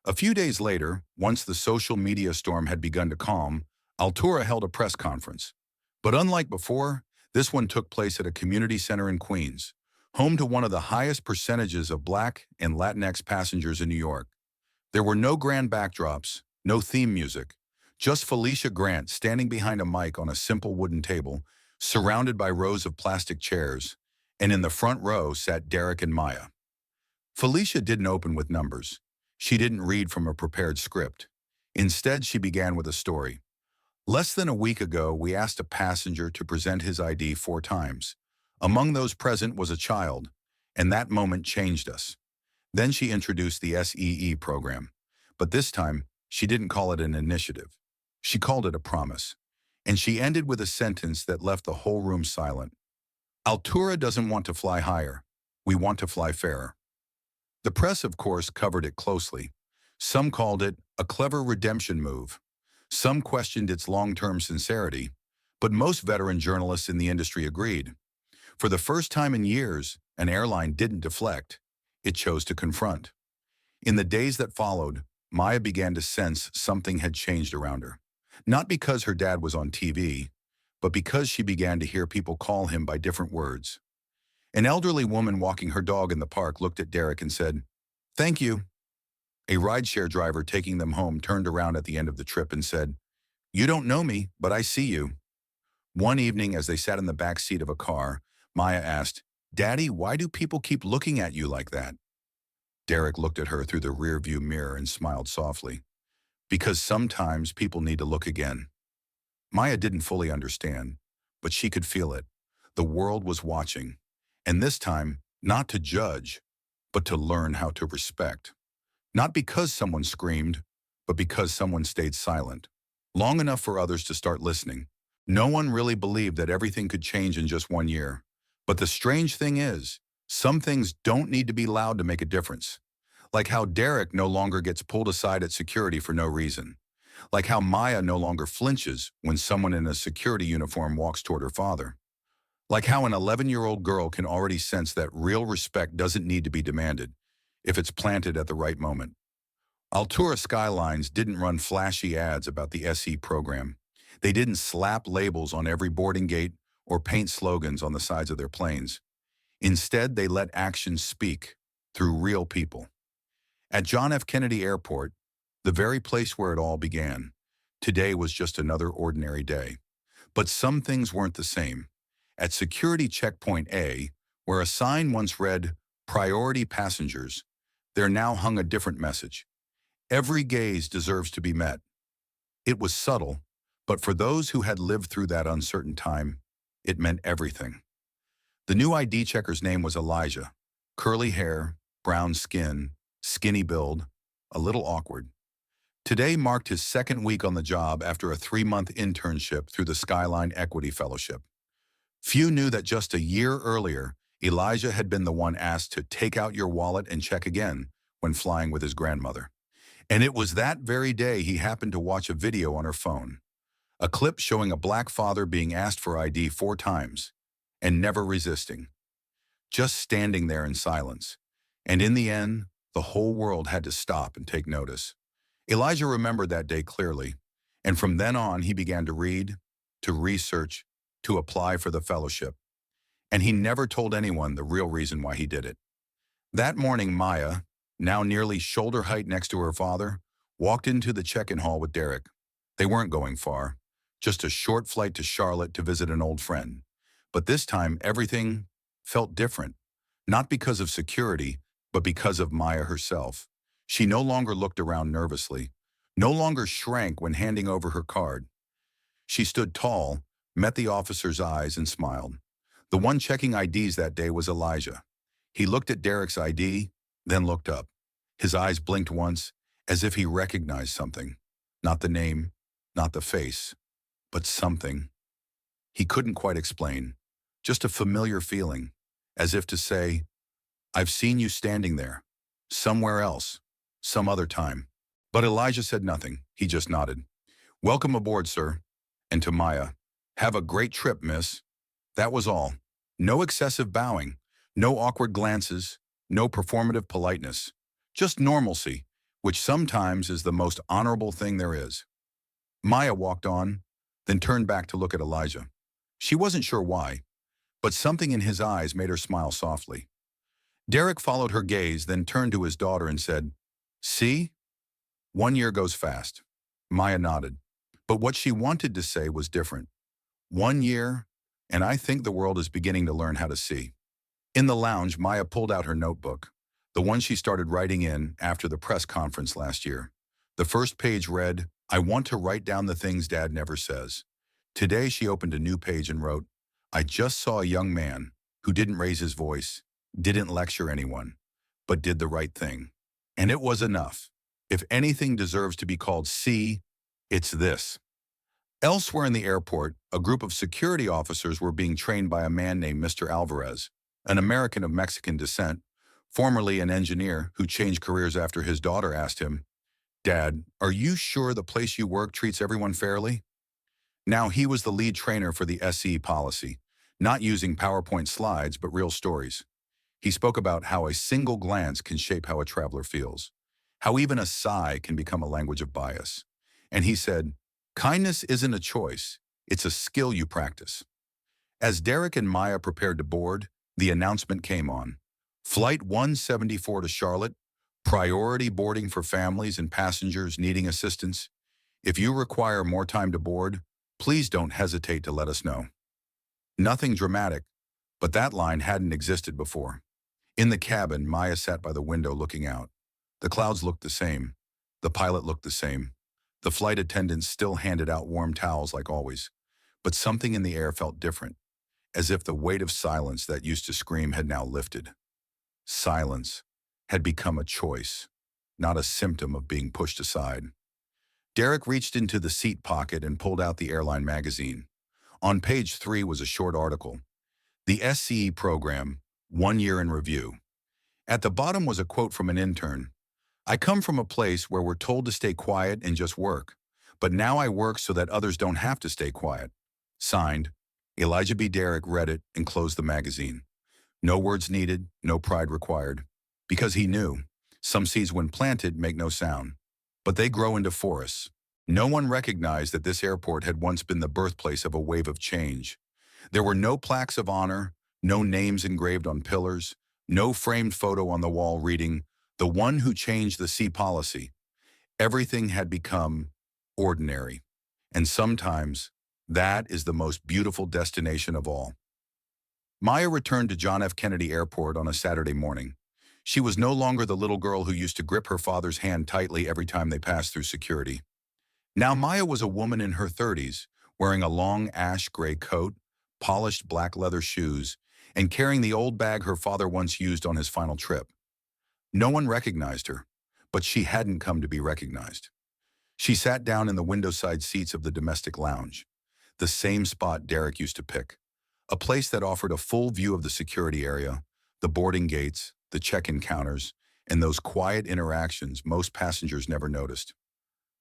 A few days later, once the social media storm had begun to calm, Altura held a press conference. But unlike before, this one took place at a community center in Queens, home to one of the highest percentages of Black and Latinx passengers in New York. There were no grand backdrops, no theme music, just Felicia Grant standing behind a mic on a simple wooden table, surrounded by rows of plastic chairs, and in the front row sat Derek and Maya. Felicia didn't open with numbers. She didn't read from a prepared script. Instead, she began with a story. "Less than a week ago, we asked a passenger to present his ID 4 times. Among those present was a child, and that moment changed us." Then she introduced the SEE program. But this time, she didn't call it an initiative. She called it a promise. And she ended with a sentence that left the whole room silent. "Altura doesn't want to fly higher. We want to fly fairer." The press, of course, covered it closely. Some called it a clever redemption move. Some questioned its long-term sincerity, but most veteran journalists in the industry agreed. For the first time in years, an airline didn't deflect. It chose to confront. In the days that followed, Maya began to sense something had changed around her. Not because her dad was on TV, but because she began to hear people call him by different words. An elderly woman walking her dog in the park looked at Derek and said, "Thank you." A rideshare driver taking them home turned around at the end of the trip and said, "You don't know me, but I see you." One evening, as they sat in the back seat of a car, Maya asked, "Daddy, why do people keep looking at you like that?" Derek looked at her through the rearview mirror and smiled softly. "Because sometimes people need to look again." Maya didn't fully understand, but she could feel it. The world was watching. And this time, not to judge, but to learn how to respect. Not because someone screamed, but because someone stayed silent. Long enough for others to start listening. No one really believed that everything could change in just 1 year. But the strange thing is, some things don't need to be loud to make a difference. Like how Derek no longer gets pulled aside at security for no reason. Like how Maya no longer flinches when someone in a security uniform walks toward her father. Like how an 11-year-old girl can already sense that real respect doesn't need to be demanded if it's planted at the right moment. Altura Skylines didn't run flashy ads about the SE program. They didn't slap labels on every boarding gate or paint slogans on the sides of their planes. Instead, they let actions speak through real people. At John F. Kennedy Airport, the very place where it all began, today was just another ordinary day. But some things weren't the same. At security checkpoint A, where a sign once read, "Priority passengers," there now hung a different message. Every gaze deserves to be met. It was subtle, but for those who had lived through that uncertain time, it meant everything. The new ID checker's name was Elijah. Curly hair, brown skin, skinny build, a little awkward. Today marked his second week on the job after a 3-month internship through the Skyline Equity Fellowship. Few knew that just a year earlier, Elijah had been the one asked to take out your wallet and check again when flying with his grandmother. And it was that very day he happened to watch a video on her phone. A clip showing a black father being asked for ID 4 times and never resisting. Just standing there in silence. And in the end, the whole world had to stop and take notice. Elijah remembered that day clearly, and from then on he began to read, to research, to apply for the fellowship. And he never told anyone the real reason why he did it. That morning, Maya, now nearly shoulder height next to her father, walked into the check-in hall with Derek. They weren't going far, just a short flight to Charlotte to visit an old friend. But this time, everything felt different, not because of security, but because of Maya herself. She no longer looked around nervously, no longer shrank when handing over her card. She stood tall, met the officer's eyes, and smiled. The one checking IDs that day was Elijah. He looked at Derek's ID, then looked up. His eyes blinked once, as if he recognized something. Not the name, not the face, but something. He couldn't quite explain. Just a familiar feeling, as if to say, "I've seen you standing there, somewhere else, some other time." But Elijah said nothing. He just nodded. "Welcome aboard, sir." And to Maya, "Have a great trip, miss." That was all. No excessive bowing, no awkward glances, no performative politeness. Just normalcy, which sometimes is the most honorable thing there is. Maya walked on, then turned back to look at Elijah. She wasn't sure why, but something in his eyes made her smile softly. Derek followed her gaze, then turned to his daughter and said, "See? 1 year goes fast." Maya nodded, but what she wanted to say was different. 1 year, and I think the world is beginning to learn how to see. In the lounge, Maya pulled out her notebook, the one she started writing in after the press conference last year. The first page read, "I want to write down the things Dad never says." Today she opened a new page and wrote, "I just saw a young man who didn't raise his voice, didn't lecture anyone, but did the right thing. And it was enough. If anything deserves to be called C, it's this." Elsewhere in the airport, a group of security officers were being trained by a man named Mr. Alvarez, an American of Mexican descent, formerly an engineer who changed careers after his daughter asked him, "Dad, are you sure the place you work treats everyone fairly?" Now he was the lead trainer for the SE policy, not using PowerPoint slides but real stories. He spoke about how a single glance can shape how a traveler feels, how even a sigh can become a language of bias. And he said, "Kindness isn't a choice, it's a skill you practice." As Derek and Maya prepared to board, the announcement came on. Flight 174 to Charlotte, priority boarding for families and passengers needing assistance. If you require more time to board, please don't hesitate to let us know. Nothing dramatic, but that line hadn't existed before. In the cabin, Maya sat by the window looking out. The clouds looked the same. The pilot looked the same. The flight attendants still handed out warm towels like always. But something in the air felt different, as if the weight of silence that used to scream had now lifted. Silence had become a choice, not a symptom of being pushed aside. Derek reached into the seat pocket and pulled out the Airline magazine. On page 3 was a short article. The SCE program, 1 year in review. At the bottom was a quote from an intern. "I come from a place where we're told to stay quiet and just work, but now I work so that others don't have to stay quiet." Signed, Elijah B. Derek read it and closed the magazine. No words needed, no pride required. Because he knew, some seeds when planted make no sound, but they grow into forests. No one recognized that this airport had once been the birthplace of a wave of change. There were no plaques of honor, no names engraved on pillars, no framed photo on the wall reading, "The one who changed the sea policy." Everything had become ordinary. And sometimes, that is the most beautiful destination of all. Maya returned to John F. Kennedy Airport on a Saturday morning. She was no longer the little girl who used to grip her father's hand tightly every time they passed through security. Now Maya was a woman in her 30s, wearing a long ash gray coat, polished black leather shoes, and carrying the old bag her father once used on his final trip. No one recognized her, but she hadn't come to be recognized. She sat down in the window-side seats of the domestic lounge, the same spot Derek used to pick, a place that offered a full view of the security area, the boarding gates, the check-in counters, and those quiet interactions most passengers never noticed.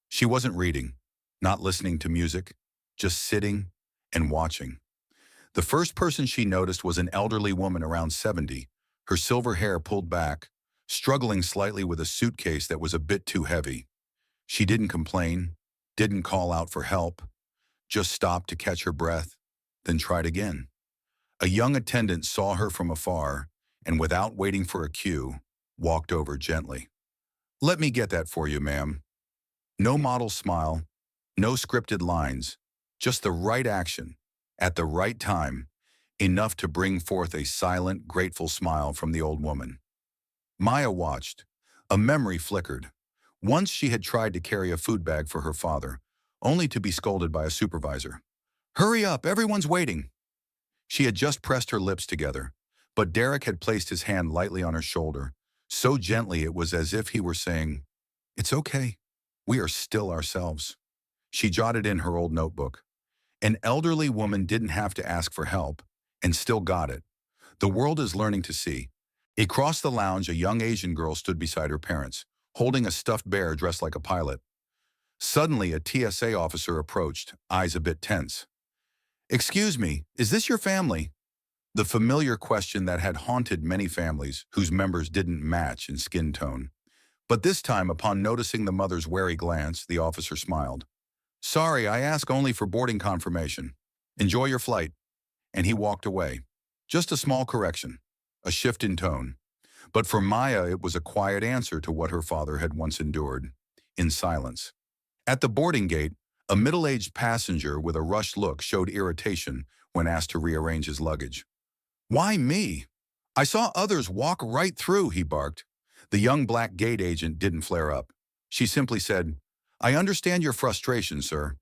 She wasn't reading, not listening to music, just sitting and watching. The first person she noticed was an elderly woman around 70, her silver hair pulled back, struggling slightly with a suitcase that was a bit too heavy. She didn't complain, didn't call out for help, just stopped to catch her breath, then tried again. A young attendant saw her from afar and, without waiting for a cue, walked over gently. "Let me get that for you, ma'am." No model smile, no scripted lines, just the right action, at the right time, enough to bring forth a silent, grateful smile from the old woman. Maya watched. A memory flickered. Once she had tried to carry a food bag for her father, only to be scolded by a supervisor. "Hurry up, everyone's waiting." She had just pressed her lips together, but Derek had placed his hand lightly on her shoulder, so gently it was as if he were saying, "It's okay. We are still ourselves." She jotted in her old notebook. An elderly woman didn't have to ask for help, and still got it. The world is learning to see. Across the lounge, a young Asian girl stood beside her parents, holding a stuffed bear dressed like a pilot. Suddenly, a TSA officer approached, eyes a bit tense. "Excuse me, is this your family?" The familiar question that had haunted many families whose members didn't match in skin tone. But this time, upon noticing the mother's wary glance, the officer smiled. "Sorry, I ask only for boarding confirmation. Enjoy your flight." And he walked away. Just a small correction, a shift in tone. But for Maya, it was a quiet answer to what her father had once endured, in silence. At the boarding gate, a middle-aged passenger with a rushed look showed irritation when asked to rearrange his luggage. "Why me? I saw others walk right through," he barked. The young black gate agent didn't flare up. She simply said, "I understand your frustration, sir,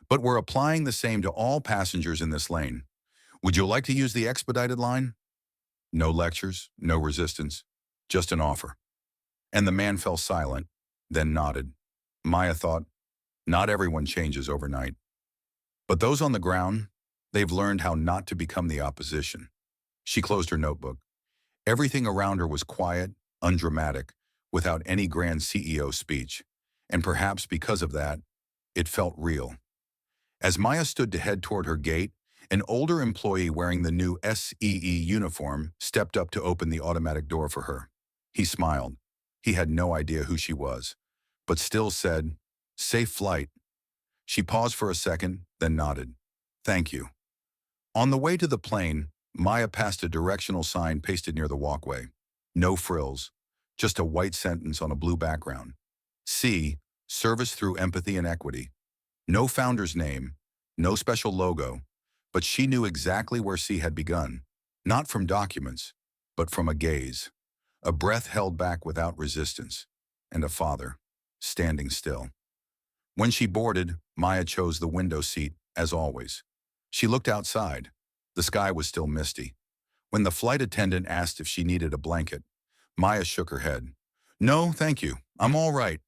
but we're applying the same to all passengers in this lane. Would you like to use the expedited line?" No lectures, no resistance, just an offer. And the man fell silent, then nodded. Maya thought, not everyone changes overnight. But those on the ground, they've learned how not to become the opposition. She closed her notebook. Everything around her was quiet, undramatic, without any grand CEO speech. And perhaps because of that, it felt real. As Maya stood to head toward her gate, an older employee wearing the new SEE uniform stepped up to open the automatic door for her. He smiled. He had no idea who she was, but still said, "Safe flight." She paused for a second, then nodded. "Thank you." On the way to the plane, Maya passed a directional sign pasted near the walkway. No frills, just a white sentence on a blue background. C, service through empathy and equity. No founder's name, no special logo, but she knew exactly where C had begun. Not from documents, but from a gaze. A breath held back without resistance, and a father, standing still. When she boarded, Maya chose the window seat, as always. She looked outside. The sky was still misty. When the flight attendant asked if she needed a blanket, Maya shook her head. "No, thank you. I'm all right."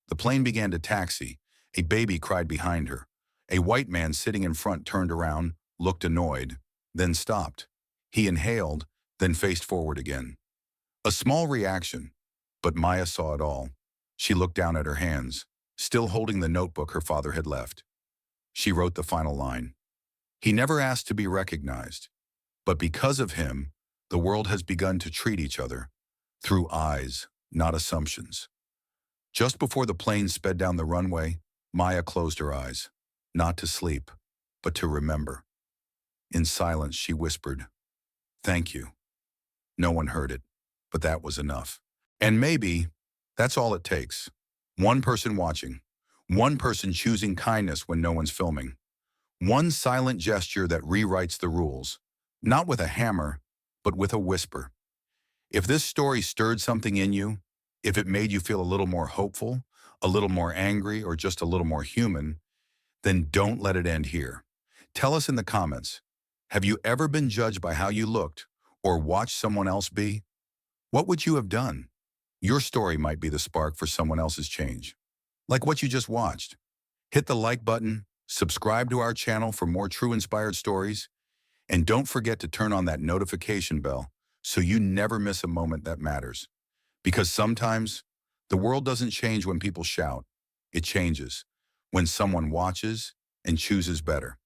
The plane began to taxi. A baby cried behind her. A white man sitting in front turned around, looked annoyed, then stopped. He inhaled, then faced forward again. A small reaction, but Maya saw it all. She looked down at her hands, still holding the notebook her father had left. She wrote the final line. He never asked to be recognized, but because of him, the world has begun to treat each other through eyes, not assumptions. Just before the plane sped down the runway, Maya closed her eyes, not to sleep, but to remember. In silence, she whispered, "Thank you." No one heard it, but that was enough. And maybe that's all it takes. One person watching, one person choosing kindness when no one's filming, one silent gesture that rewrites the rules, not with a hammer, but with a whisper. If this story stirred something in you, if it made you feel a little more hopeful, a little more angry, or just a little more human, then don't let it end here. Tell us in the comments, have you ever been judged by how you looked or watched someone else be? What would you have done? Your story might be the spark for someone else's change. Like what you just watched. Hit the like button, subscribe to our channel for more true inspired stories, and don't forget to turn on that notification bell so you never miss a moment that matters. Because sometimes the world doesn't change when people shout. It changes when someone watches and chooses better.